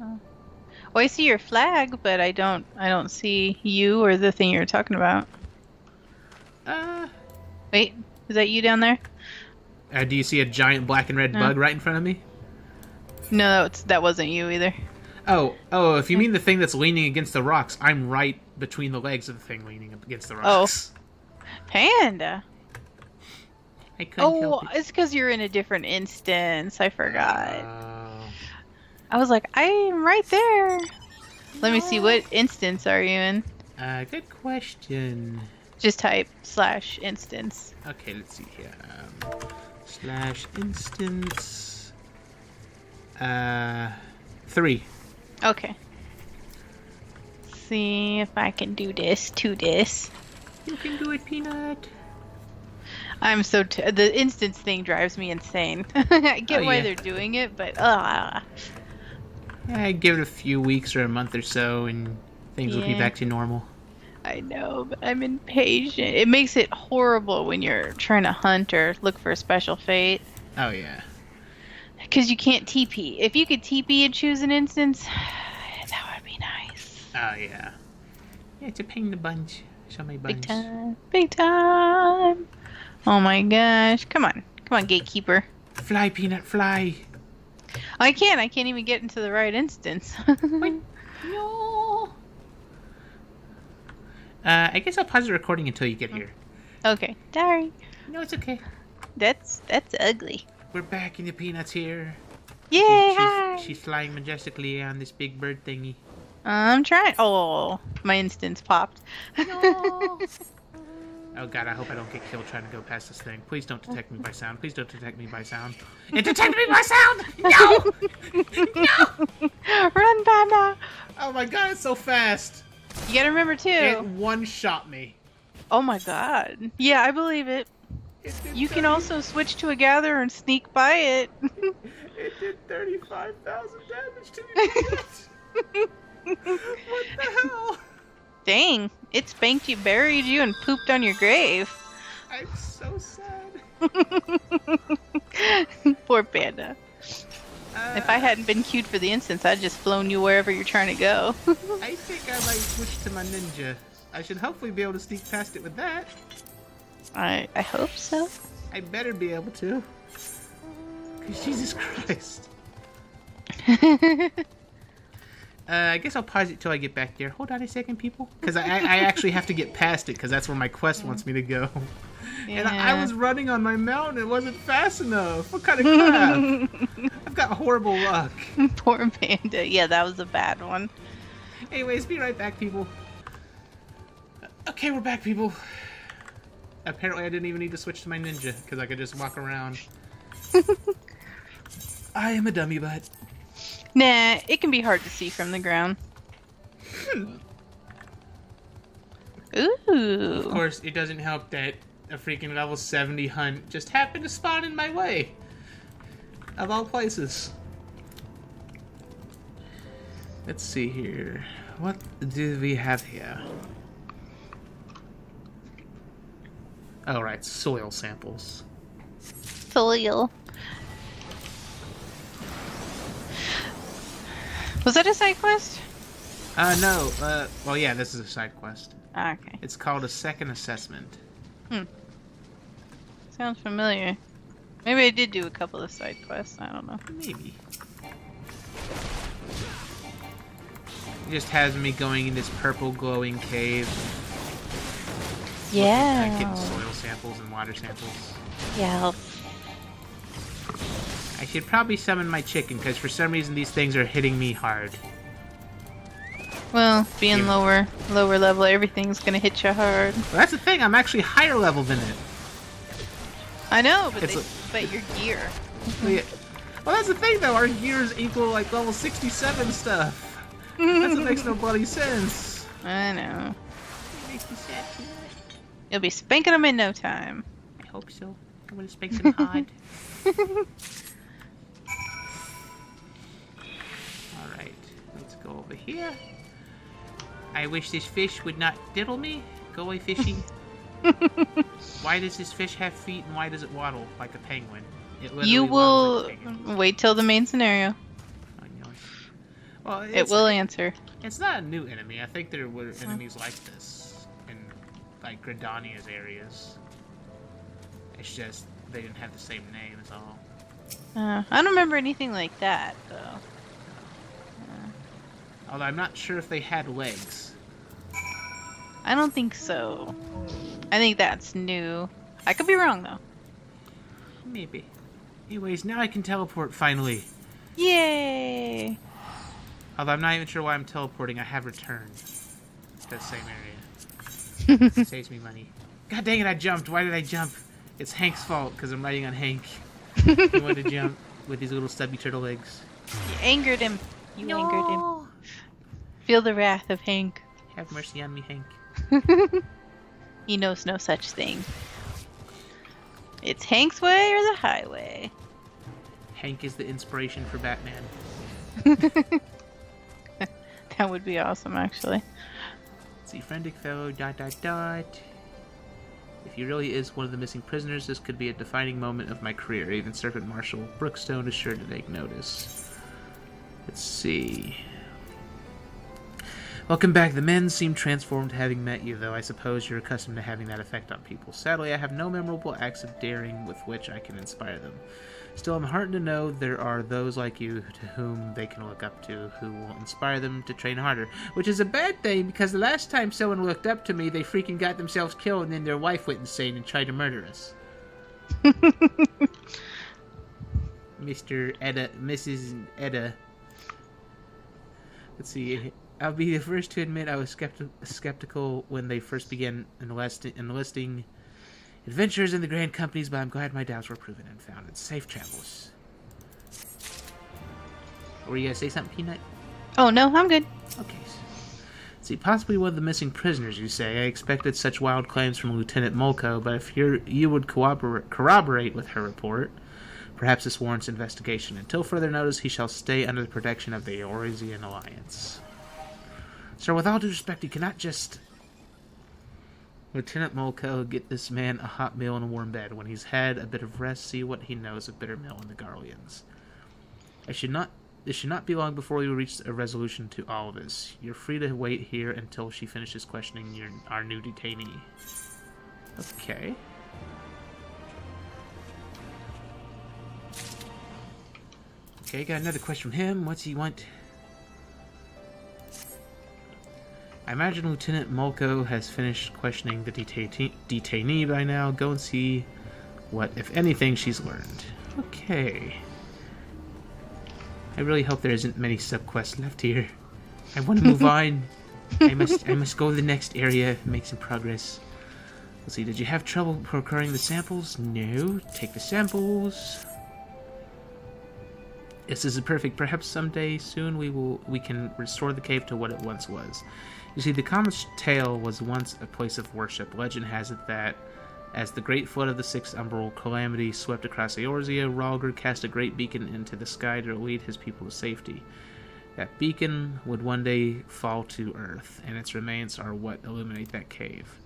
Oh. Well, I see your flag, but I don't see you or the thing you're talking about. Wait, is that you down there? Do you see a giant black and red bug right in front of me? No, that wasn't you either. Oh, if you mean the thing that's leaning against the rocks, I'm right between the legs of the thing leaning against the rocks. Oh. Panda. I couldn't help Oh, it. it's because you're in a different instance. I forgot. Oh. I was like, I'm right there. Let me see, what instance are you in? Good question. Just type /instance. Okay, let's see here. /instance. 3. Okay. See if I can do this to this. You can do it, Peanut. I'm so the instance thing drives me insane. I get why they're doing it, but Yeah, give it a few weeks or a month or so, and things will be back to normal. I know, but I'm impatient. It makes it horrible when you're trying to hunt or look for a special fate. Oh yeah. Because you can't TP. If you could TP and choose an instance, that would be nice. Oh yeah. Yeah, it's a pain in the bunch. Show my bunch. Big time. Big time. Oh my gosh. Come on. Come on, gatekeeper. Fly, Peanut, fly. I can't even get into the right instance. Wait. No. I guess I'll pause the recording until you get here. Okay. Sorry. No, it's okay. That's ugly. We're back and the Peanut's here. Yay, hi. She's flying majestically on this big bird thingy. I'm trying. Oh, my instance popped. No. Oh god, I hope I don't get killed trying to go past this thing. Please don't detect me by sound. Please don't detect me by sound. It detected me by sound! No! No! Run, Panda! Oh my god, it's so fast. You gotta remember too. It one-shot me. Oh my god. Yeah, I believe it. You can also switch to a gather and sneak by it. It did 35,000 damage to me. What the hell? Dang, it spanked you, buried you, and pooped on your grave. I'm so sad. Poor Panda. If I hadn't been queued for the instance, I'd just flown you wherever you're trying to go. I think I might switch to my ninja. I should hopefully be able to sneak past it with that. I hope so. I better be able to. Because Jesus Christ. I guess I'll pause it till I get back there. Hold on a second, people. Because I actually have to get past it, because that's where my quest wants me to go. Yeah. And I was running on my mountain. It wasn't fast enough. What kind of crap? I've got horrible luck. Poor Panda. Yeah, that was a bad one. Anyways, be right back, people. Okay, we're back, people. Apparently I didn't even need to switch to my ninja, because I could just walk around. I am a dummy butt. Nah, it can be hard to see from the ground. Ooh. Of course, it doesn't help that a freaking level 70 hunt just happened to spawn in my way. Of all places. Let's see here. What do we have here? Oh, right, soil samples. Soil. Was that a side quest? No. Well, yeah, this is a side quest. Ah, okay. It's called a second assessment. Sounds familiar. Maybe I did do a couple of side quests. I don't know. Maybe. It just has me going in this purple glowing cave. Yeah. Getting soil samples and water samples. Yeah. I should probably summon my chicken, because for some reason these things are hitting me hard. Well, being Yeah. lower level, everything's gonna hit you hard. Well, that's the thing, I'm actually higher level than it. I know, but It's but your gear. Yeah. Well, that's the thing, though. Our gears equal, like, level 67 stuff. That's what makes no bloody sense. I know. It makes me sad. You'll be spanking them in no time. I hope so. I'm gonna spank them hard. Alright, let's go over here. I wish this fish would not diddle me. Go away, fishy. Why does this fish have feet and why does it waddle like a penguin? It literally You waddles will like a penguin. wait till the main scenario. I know. Well, It will answer. It's not a new enemy. I think there were enemies like this in, like, Gridania's areas. It's just they didn't have the same name, is all. I don't remember anything like that, though. Although I'm not sure if they had legs. I don't think so. I think that's new. I could be wrong, though. Maybe. Anyways, now I can teleport finally. Yay! Although I'm not even sure why I'm teleporting. I have returned to the same area. It saves me money. God dang it, I jumped. Why did I jump? It's Hank's fault because I'm riding on Hank. He wanted to jump with these little stubby turtle legs. You angered him. You angered him. Feel the wrath of Hank. Have mercy on me, Hank. He knows no such thing. It's Hank's way or the highway. Hank is the inspiration for Batman. That would be awesome, actually. Let's see, friendly fellow, ... If he really is one of the missing prisoners, this could be a defining moment of my career. Even Serpent Marshal Brookstone is sure to take notice. Let's see. Welcome back. The men seem transformed having met you, though I suppose you're accustomed to having that effect on people. Sadly, I have no memorable acts of daring with which I can inspire them. Still, I'm heartened to know there are those like you to whom they can look up to, who will inspire them to train harder. Which is a bad thing, because the last time someone looked up to me, they freaking got themselves killed, and then their wife went insane and tried to murder us. Mrs. Edda. Let's see. I'll be the first to admit I was skeptical when they first began enlisting adventurers in the grand companies, but I'm glad my doubts were proven and founded. Safe travels. Were you gonna say something, Peanut? Oh, no, I'm good. Okay. See, possibly one of the missing prisoners, you say. I expected such wild claims from Lieutenant Molko, but if you would corroborate with her report, perhaps this warrants investigation. Until further notice, he shall stay under the protection of the Eorzean Alliance. Sir, with all due respect, you cannot just... Lieutenant Molko, get this man a hot meal and a warm bed. When he's had a bit of rest, see what he knows of Bittermill and the Garleans. It should not be long before we reach a resolution to all of this. You're free to wait here until she finishes questioning our new detainee. Okay. Okay, got another question from him. What's he want? I imagine Lieutenant Molko has finished questioning the detainee by now. Go and see what, if anything, she's learned. Okay. I really hope there isn't many subquests left here. I want to move on. I must go to the next area and make some progress. Let's see, did you have trouble procuring the samples? No. Take the samples. This is perfect. Perhaps someday soon we can restore the cave to what it once was. You see, the Comet's Tail was once a place of worship. Legend has it that, as the great flood of the Sixth Umbral Calamity swept across Eorzea, Rhalgr cast a great beacon into the sky to lead his people to safety. That beacon would one day fall to Earth, and its remains are what illuminate that cave.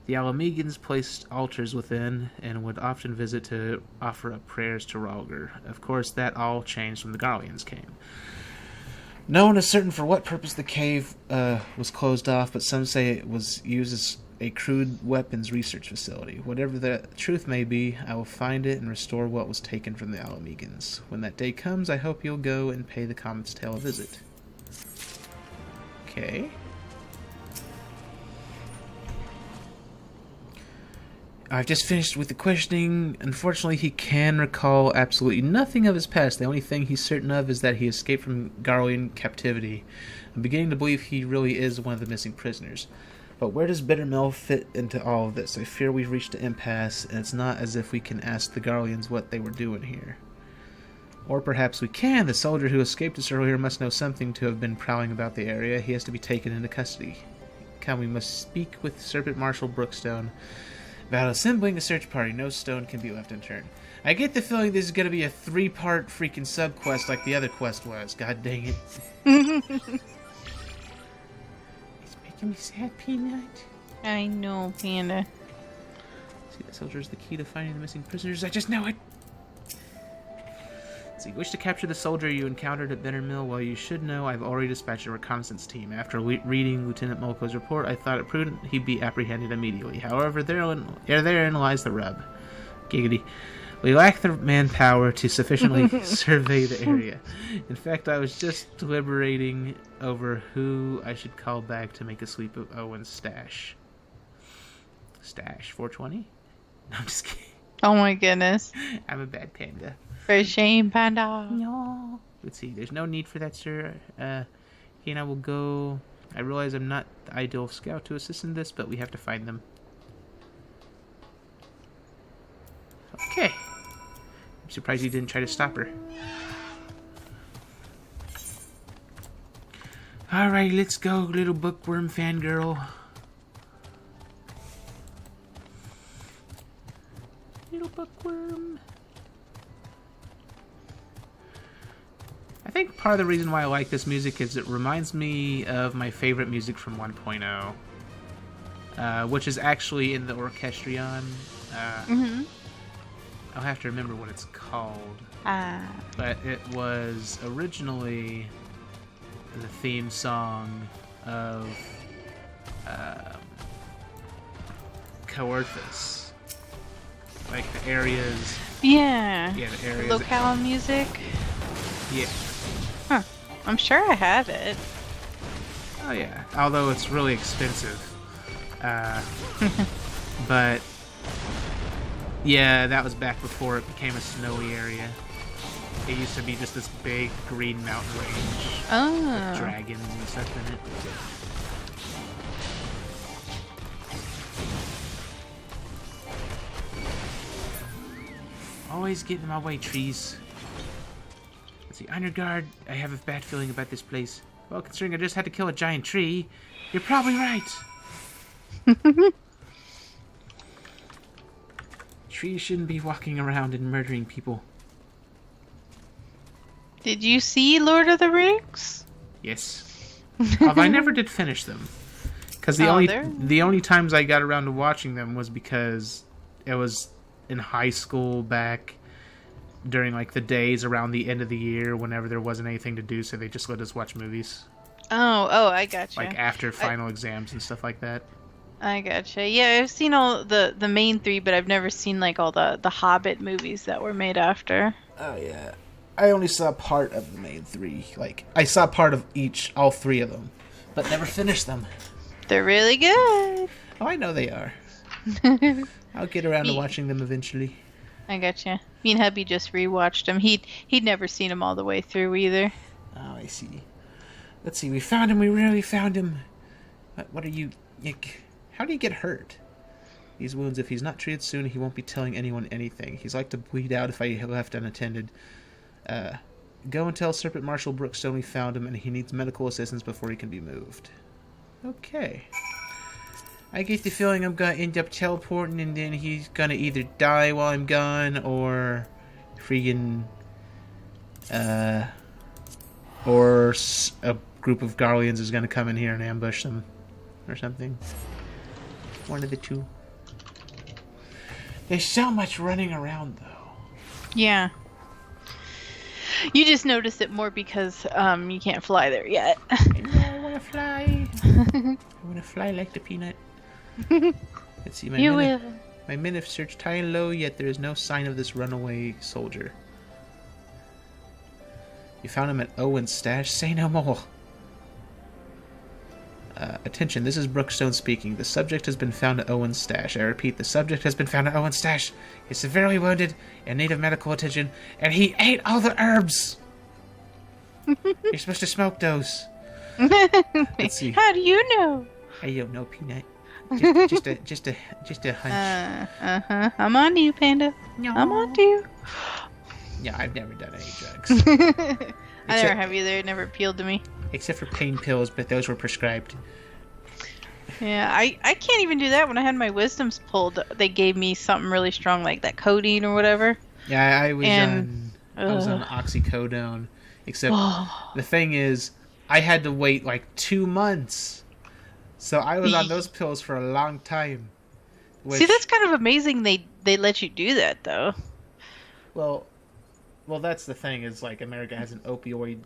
The Alamegans placed altars within, and would often visit to offer up prayers to Rhalgr. Of course, that all changed when the Garleans came. No one is certain for what purpose the cave was closed off, but some say it was used as a crude weapons research facility. Whatever the truth may be, I will find it and restore what was taken from the Alamegans. When that day comes, I hope you'll go and pay the Comet's Tail a visit. Okay. I've just finished with the questioning. Unfortunately, he can recall absolutely nothing of his past. The only thing he's certain of is that he escaped from Garlean captivity. I'm beginning to believe he really is one of the missing prisoners. But where does Bittermill fit into all of this? I fear we've reached an impasse, and it's not as if we can ask the Garleans what they were doing here. Or perhaps we can. The soldier who escaped us earlier must know something to have been prowling about the area. He has to be taken into custody. Come, we must speak with Serpent Marshal Brookstone about assembling a search party. No stone can be left unturned. I get the feeling this is going to be a 3-part freaking sub-quest like the other quest was. God dang it. It's making me sad, Peanut. I know, Panda. See, the soldier is the key to finding the missing prisoners. I just know it. So you wish to capture the soldier you encountered at Bittermill? Well, you should know I've already dispatched a reconnaissance team. After reading Lieutenant Molko's report, I thought it prudent he'd be apprehended immediately. However, therein lies the rub. Giggity. We lack the manpower to sufficiently survey the area. In fact, I was just deliberating over who I should call back to make a sweep of Owen's stash. Stash? 420? No, I'm just kidding. Oh my goodness. I'm a bad panda. For shame, panda. No. Let's see. There's no need for that, sir. He and I will go. I realize I'm not the ideal scout to assist in this, but we have to find them. Okay. I'm surprised you didn't try to stop her. Alright, let's go, little bookworm fangirl. Little bookworm. I think part of the reason why I like this music is it reminds me of my favorite music from 1.0, which is actually in the Orchestrion. I'll have to remember what it's called. But it was originally the theme song of Coerthus. Like the areas. Yeah. Yeah, the areas. Locale music. Yeah. Huh. I'm sure I have it. Oh yeah. Although it's really expensive. But yeah, that was back before it became a snowy area. It used to be just this big green mountain range with dragons and stuff in it. Always get in my way, trees. Let's see, Honor Guard, I have a bad feeling about this place. Well, considering I just had to kill a giant tree, you're probably right. Trees shouldn't be walking around and murdering people. Did you see Lord of the Rings? Yes. Although I never did finish them. Because the only times I got around to watching them was because it was in high school back during like the days around the end of the year whenever there wasn't anything to do, so they just let us watch movies. Oh, I gotcha. Like after final exams and stuff like that. I gotcha. Yeah, I've seen all the main three, but I've never seen like all the Hobbit movies that were made after. Oh yeah. I only saw part of the main three. Like, I saw part of all three of them, but never finished them. They're really good. Oh, I know they are. I'll get around to watching them eventually. I gotcha. Me and hubby just rewatched them. He'd never seen them all the way through either. Oh, I see. Let's see. We found him. We really found him. What are you... How do you get hurt? These wounds, if he's not treated soon, he won't be telling anyone anything. He's like to bleed out if I left unattended. Go and tell Serpent Marshal Brookstone we found him and he needs medical assistance before he can be moved. Okay. I get the feeling I'm gonna end up teleporting and then he's gonna either die while I'm gone or freaking or a group of Garleans is gonna come in here and ambush them or something. One of the two. There's so much running around though. Yeah. You just notice it more because you can't fly there yet. I want to fly. I want to fly like the peanut. Let's see. My men have searched high and low, yet there is no sign of this runaway soldier. You found him at Owen's stash? Say no more. Attention, this is Brookstone speaking. The subject has been found at Owen's stash. I repeat, the subject has been found at Owen's stash. He's severely wounded, in need of medical attention, and he ate all the herbs! You're supposed to smoke those. Let's see. How do you know? I don't know, Peanut. Just a hunch. I'm on to you, Panda. No. I'm on to you. Yeah, I've never done any drugs. I never have either. It never appealed to me. Except for pain pills, but those were prescribed. Yeah, I can't even do that. When I had my wisdoms pulled, they gave me something really strong, like that codeine or whatever. Yeah, I was on oxycodone. Except the thing is, I had to wait like 2 months. So I was on those pills for a long time. See, that's kind of amazing they let you do that, though. Well, that's the thing, is like America has an opioid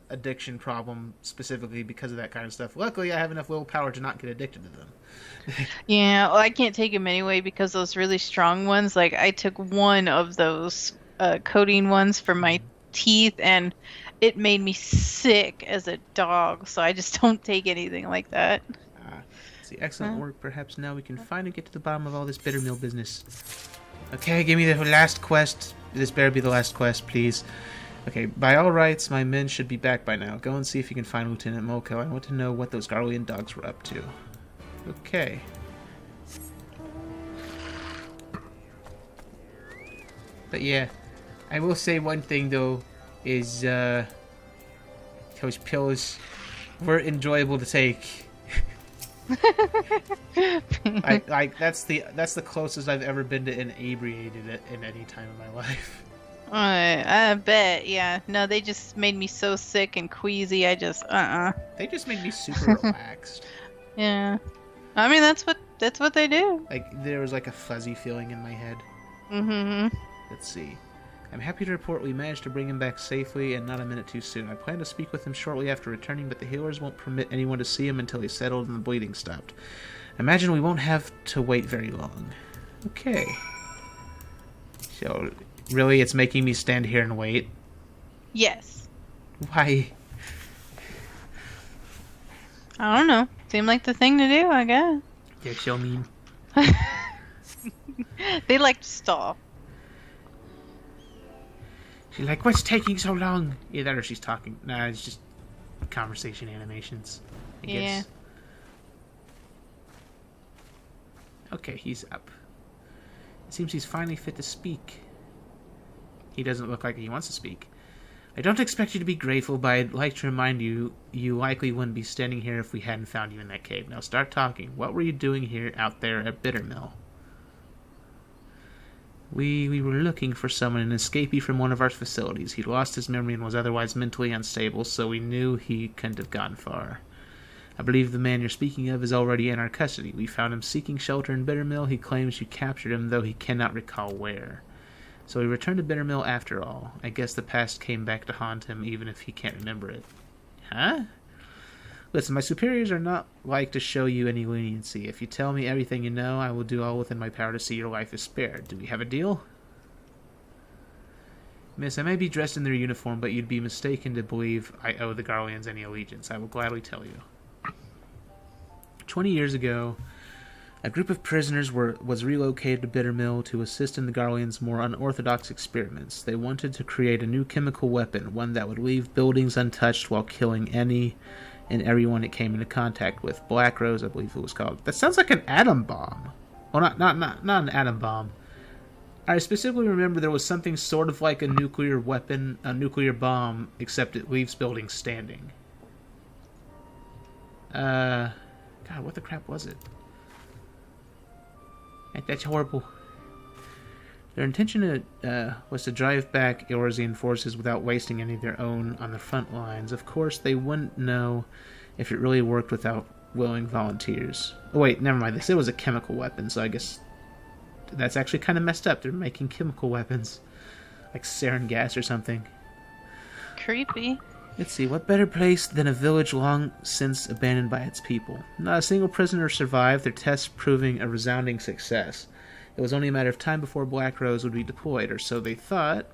addiction problem specifically because of that kind of stuff. Luckily, I have enough willpower to not get addicted to them. Yeah, well, I can't take them anyway because those really strong ones, like I took one of those codeine ones for my teeth and it made me sick as a dog, so I just don't take anything like that. See, excellent work. Perhaps now we can finally get to the bottom of all this bitter mill business. Okay, give me the last quest. This better be the last quest, please. Okay, by all rights, my men should be back by now. Go and see if you can find Lieutenant Moko. I want to know what those Garlean dogs were up to. Okay. But yeah, I will say one thing though, is those pills were enjoyable to take. That's the closest I've ever been to inebriated in any time in my life. I bet, yeah. No, they just made me so sick and queasy. I just, They just made me super relaxed. Yeah. I mean, that's what they do. Like, there was like a fuzzy feeling in my head. Mm-hmm. Let's see. I'm happy to report we managed to bring him back safely and not a minute too soon. I plan to speak with him shortly after returning, but the healers won't permit anyone to see him until he's settled and the bleeding stopped. I imagine we won't have to wait very long. Okay. So, really, it's making me stand here and wait? Yes. Why? I don't know. Seemed like the thing to do, I guess. They're so mean. They like to stall. She's like, what's taking so long? Either that or she's talking. Nah, it's just conversation animations, I guess. Okay, he's up. It seems he's finally fit to speak. He doesn't look like he wants to speak. I don't expect you to be grateful, but I'd like to remind you, you likely wouldn't be standing here if we hadn't found you in that cave. Now start talking. What were you doing here out there at Bittermill? We were looking for someone, an escapee from one of our facilities. He'd lost his memory and was otherwise mentally unstable, so we knew he couldn't have gone far. I believe the man you're speaking of is already in our custody. We found him seeking shelter in Bittermill. He claims you captured him, though he cannot recall where. So he returned to Bittermill after all. I guess the past came back to haunt him, even if he can't remember it. Huh? Listen, my superiors are not like to show you any leniency. If you tell me everything you know, I will do all within my power to see your life is spared. Do we have a deal? Miss, I may be dressed in their uniform, but you'd be mistaken to believe I owe the Garleans any allegiance. I will gladly tell you. 20 years ago, a group of prisoners was relocated to Bittermill to assist in the Garleans' more unorthodox experiments. They wanted to create a new chemical weapon, one that would leave buildings untouched while killing any and everyone it came into contact with. Black Rose, I believe it was called. That sounds like an atom bomb. Well, not an atom bomb. I specifically remember there was something sort of like a nuclear weapon, a nuclear bomb, except it leaves buildings standing. God, what the crap was it? That's horrible. Their intention was to drive back Eorzean forces without wasting any of their own on the front lines. Of course, they wouldn't know if it really worked without willing volunteers. Oh wait, never mind. They said it was a chemical weapon, so I guess that's actually kind of messed up. They're making chemical weapons. Like sarin gas or something. Creepy. Let's see, what better place than a village long since abandoned by its people? Not a single prisoner survived, their tests proving a resounding success. It was only a matter of time before Black Rose would be deployed, or so they thought.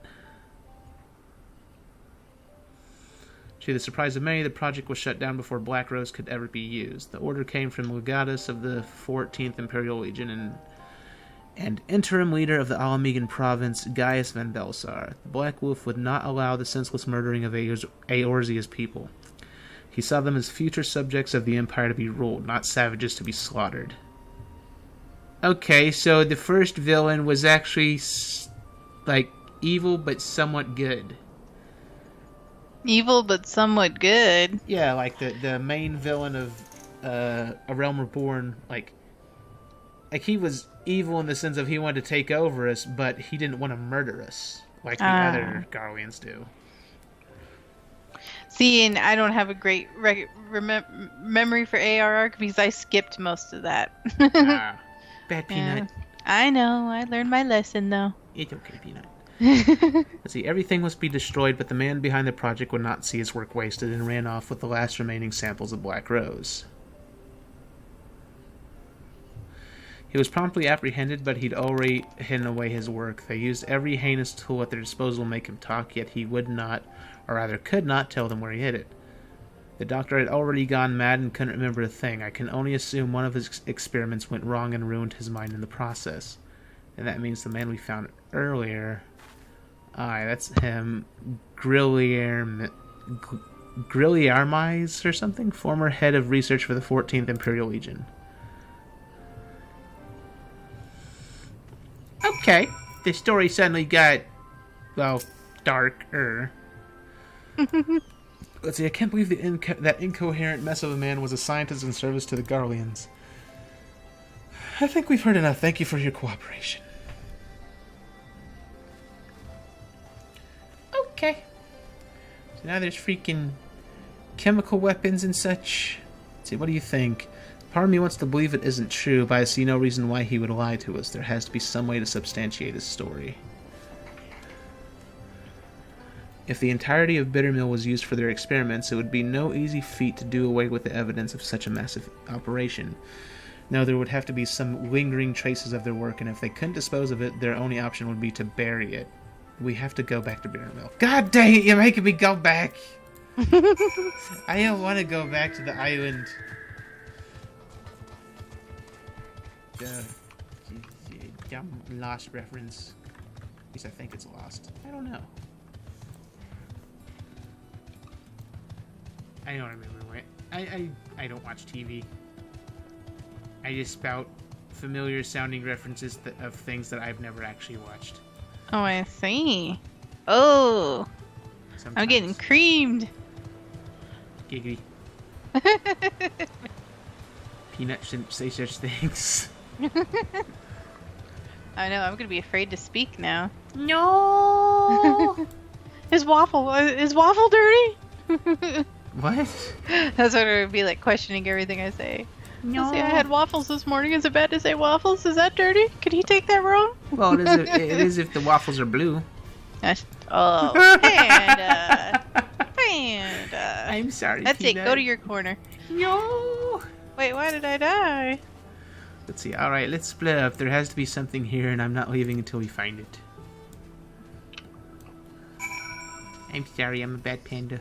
To the surprise of many, the project was shut down before Black Rose could ever be used. The order came from Legatus of the 14th Imperial Legion and interim leader of the Alamegan province, Gaius van Belsar. The Black Wolf would not allow the senseless murdering of Eorzea's people. He saw them as future subjects of the Empire to be ruled, not savages to be slaughtered. Okay, so the first villain was actually, like, evil but somewhat good. Evil but somewhat good? Yeah, like the main villain of A Realm Reborn, like he was evil in the sense of he wanted to take over us, but he didn't want to murder us, like the other Garleans do. See, and I don't have a great memory for ARR because I skipped most of that. Bad Peanut. Yeah, I know. I learned my lesson, though. It's okay, Peanut. Let's see. Everything must be destroyed, but the man behind the project would not see his work wasted and ran off with the last remaining samples of Black Rose. He was promptly apprehended, but he'd already hidden away his work. They used every heinous tool at their disposal to make him talk, yet he would not, or rather could not, tell them where he hid it. The doctor had already gone mad and couldn't remember a thing. I can only assume one of his experiments went wrong and ruined his mind in the process. And that means the man we found earlier... Aye, that's him. Grilliarmize or something? Former head of research for the 14th Imperial Legion. Okay. The story suddenly got, well, darker. Let's see, I can't believe that incoherent mess of a man was a scientist in service to the Garleans. I think we've heard enough. Thank you for your cooperation. Okay. So now there's freaking chemical weapons and such. Let's see, what do you think? Part of me wants to believe it isn't true, but I see no reason why he would lie to us. There has to be some way to substantiate his story. If the entirety of Bittermill was used for their experiments, it would be no easy feat to do away with the evidence of such a massive operation. No, there would have to be some lingering traces of their work, and if they couldn't dispose of it, their only option would be to bury it. We have to go back to Bittermill. God dang it, you're making me go back! I don't want to go back to the island. Dumb Lost reference. At least I think it's Lost. I don't know. I don't remember what. I don't watch TV. I just spout familiar sounding references of things that I've never actually watched. Oh, I see. Oh, Sometimes. I'm getting creamed. Giggity. Peanut shouldn't say such things. I know, I'm gonna be afraid to speak now. No. Is Waffle dirty? What? That's what it would be like, questioning everything I say. No. See, I had waffles this morning. Is it bad to say waffles? Is that dirty? Could he take that wrong? Well, it is if the waffles are blue. Oh, Panda. Panda. I'm sorry, That's Peanut. it, go to your corner. No. Wait, why did I die? Let's see. All right, let's split up. There has to be something here, and I'm not leaving until we find it. I'm sorry, I'm a bad panda.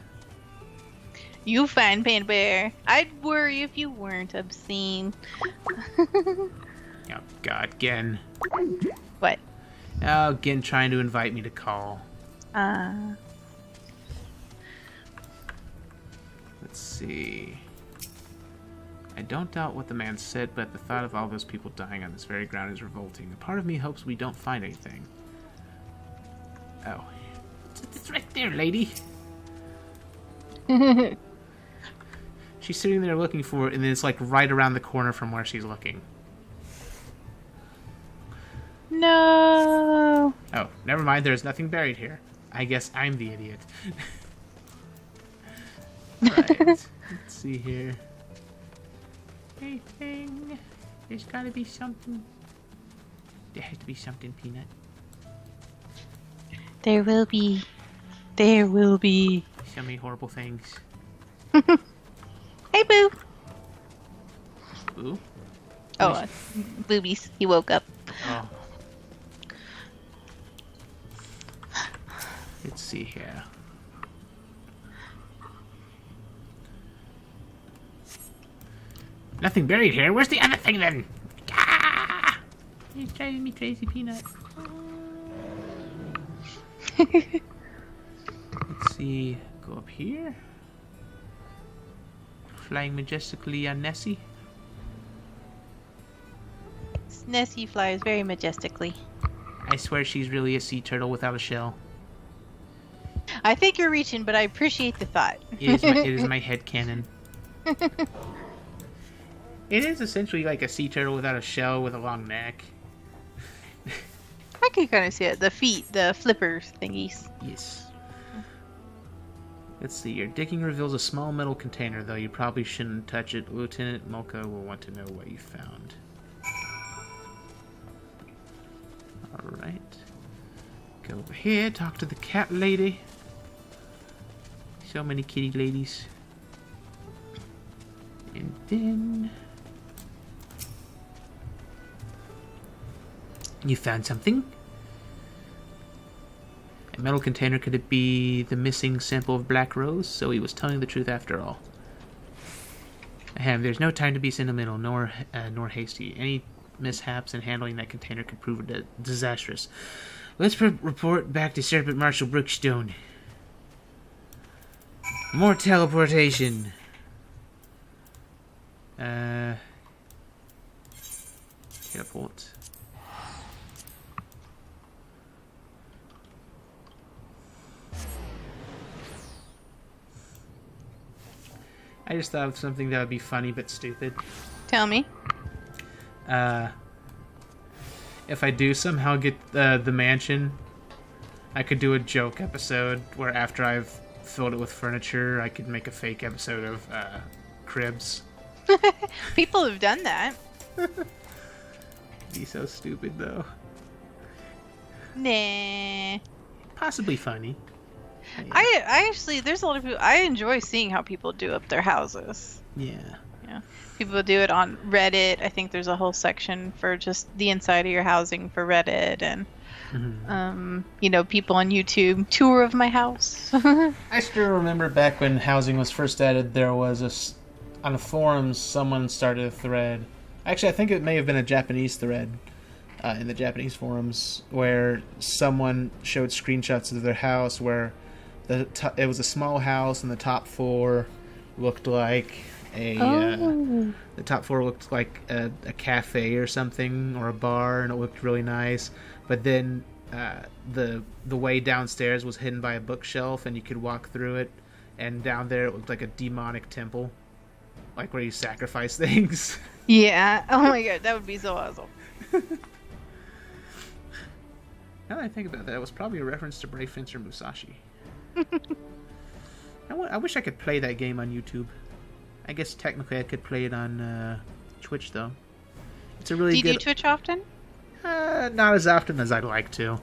You fine, Panda Bear. I'd worry if you weren't obscene. Oh, God, again. What? Oh, again, trying to invite me to call. Let's see. I don't doubt what the man said, but the thought of all those people dying on this very ground is revolting. A part of me hopes we don't find anything. Oh. It's right there, lady. She's sitting there looking for it, and then it's like right around the corner from where she's looking. No. Oh, never mind. There's nothing buried here. I guess I'm the idiot. Right. Let's see here. Anything? There's gotta be something. There has to be something, Peanut. There will be. There will be. So many horrible things. Hey, Boo. Boo? Oh, boobies. He woke up. Oh. Let's see here. Nothing buried here. Where's the other thing then? Ah! You're driving me crazy, Peanut. Let's see. Go up here. Flying majestically on Nessie. Nessie flies very majestically. I swear she's really a sea turtle without a shell. I think you're reaching, but I appreciate the thought. It is my headcanon. It is essentially like a sea turtle without a shell with a long neck. I can kind of see it. The feet, the flippers thingies. Yes. Let's see. Your digging reveals a small metal container, though you probably shouldn't touch it. Lieutenant Mulca will want to know what you found. Alright. Go over here, talk to the cat lady. So many kitty ladies. And then... you found something? A metal container. Could it be the missing sample of Black Rose? So he was telling the truth after all. Ahem, there's no time to be sentimental nor hasty. Any mishaps in handling that container could prove disastrous. Let's report back to Serpent Marshal Brookstone. More teleportation. Teleport. I just thought of something that would be funny but stupid. Tell me. If I do somehow get the mansion, I could do a joke episode where after I've filled it with furniture, I could make a fake episode of Cribs. People have done that. Be so stupid though. Nah. Possibly funny. Yeah. I actually, there's a lot of people, I enjoy seeing how people do up their houses. Yeah. Yeah. People do it on Reddit. I think there's a whole section for just the inside of your housing for Reddit, and people on YouTube, tour of my house. I still remember back when housing was first added, there was on the forums, someone started a thread. Actually, I think it may have been a Japanese thread in the Japanese forums where someone showed screenshots of their house where it was a small house and the top floor looked like a cafe or something, or a bar, and it looked really nice. But then the way downstairs was hidden by a bookshelf, and you could walk through it, and down there it looked like a demonic temple, like where you sacrifice things. Yeah. Oh my god, that would be so awesome. Now that I think about that, it was probably a reference to Brave Fencer Musashi. I wish I could play that game on YouTube. I guess technically I could play it on Twitch, though. It's a really good... Do you do Twitch often? Not as often as I'd like to.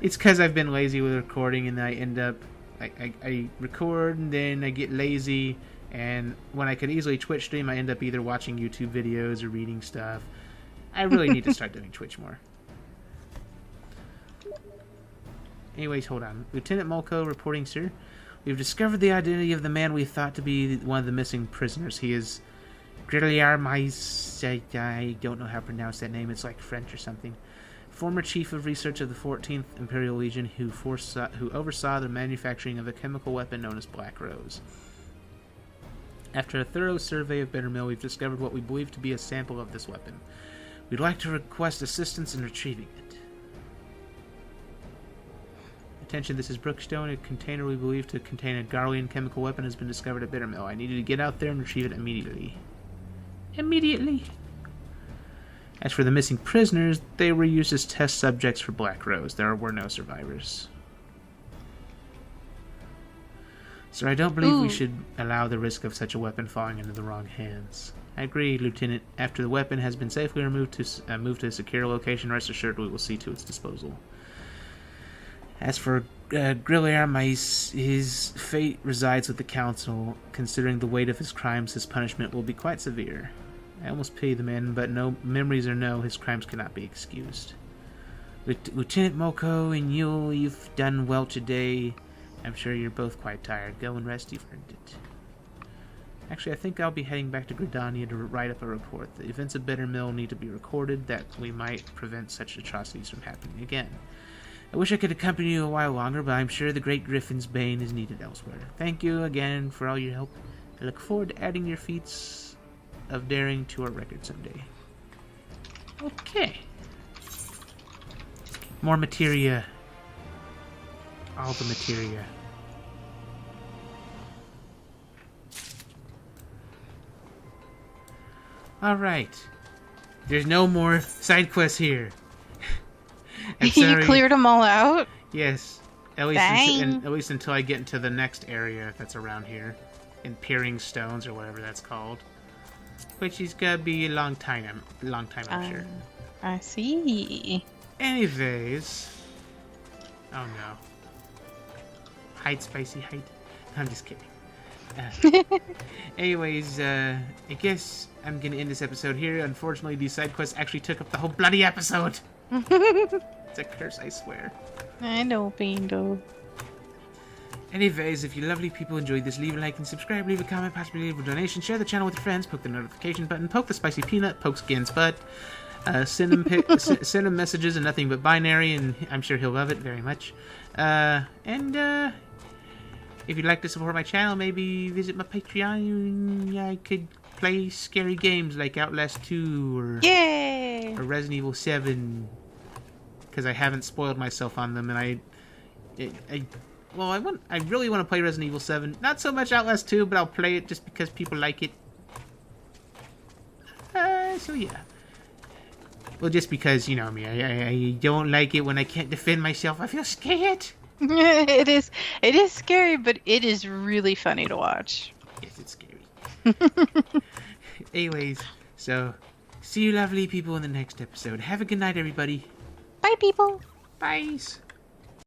It's because I've been lazy with recording, and I end up... I record, and then I get lazy, and when I could easily Twitch stream, I end up either watching YouTube videos or reading stuff. I really need to start doing Twitch more. Anyways, hold on. Lieutenant Molko reporting, sir. We've discovered the identity of the man we thought to be one of the missing prisoners. He is Grilliar Mais... I don't know how to pronounce that name. It's like French or something. Former chief of research of the 14th Imperial Legion who oversaw the manufacturing of a chemical weapon known as Black Rose. After a thorough survey of Bittermill, we've discovered what we believe to be a sample of this weapon. We'd like to request assistance in retrieving it. Attention, this is Brookstone. A container we believe to contain a Garlean chemical weapon has been discovered at Bittermill. I need you to get out there and retrieve it immediately. Immediately. As for the missing prisoners, they were used as test subjects for Black Rose. There were no survivors. Sir, I don't believe we should allow the risk of such a weapon falling into the wrong hands. I agree, Lieutenant. After the weapon has been safely moved to a secure location, rest assured we will see to its disposal. As for Grilliar Mais, his fate resides with the Council. Considering the weight of his crimes, his punishment will be quite severe. I almost pity the man, but no memories or no, his crimes cannot be excused. Lieutenant Molko and you've done well today. I'm sure you're both quite tired. Go and rest, you've earned it. Actually, I think I'll be heading back to Gridania to write up a report. The events of Bittermill need to be recorded, that we might prevent such atrocities from happening again. I wish I could accompany you a while longer, but I'm sure the Great Griffin's bane is needed elsewhere. Thank you again for all your help. I look forward to adding your feats of daring to our record someday. Okay. More materia. All the materia. Alright. There's no more side quests here. You cleared them all out? Yes. At least until I get into the next area that's around here. In Peering Stones or whatever that's called. Which is gonna be a long time I'm sure. I see. Anyways. Oh no. Hide, spicy, hide. I'm just kidding. Anyways, I guess I'm gonna end this episode here. Unfortunately, these side quests actually took up the whole bloody episode. It's a curse, I swear. I know, Bingo. Anyways, if you lovely people enjoyed this, leave a like and subscribe, leave a comment, possibly leave a donation, share the channel with your friends, poke the notification button, poke the spicy peanut, poke Skin's butt, send him messages and nothing but binary, and I'm sure he'll love it very much. And if you'd like to support my channel, maybe visit my Patreon. I could play scary games like Outlast 2 or Resident Evil 7, because I haven't spoiled myself on them, and I really want to play Resident Evil 7. Not so much Outlast 2, but I'll play it just because people like it. So yeah. Well, just because, you know me, I don't like it when I can't defend myself. I feel scared. It is scary, but it is really funny to watch. Yes, it's scary. Anyways, so see you lovely people in the next episode. Have a good night, everybody. Bye, people. Bye.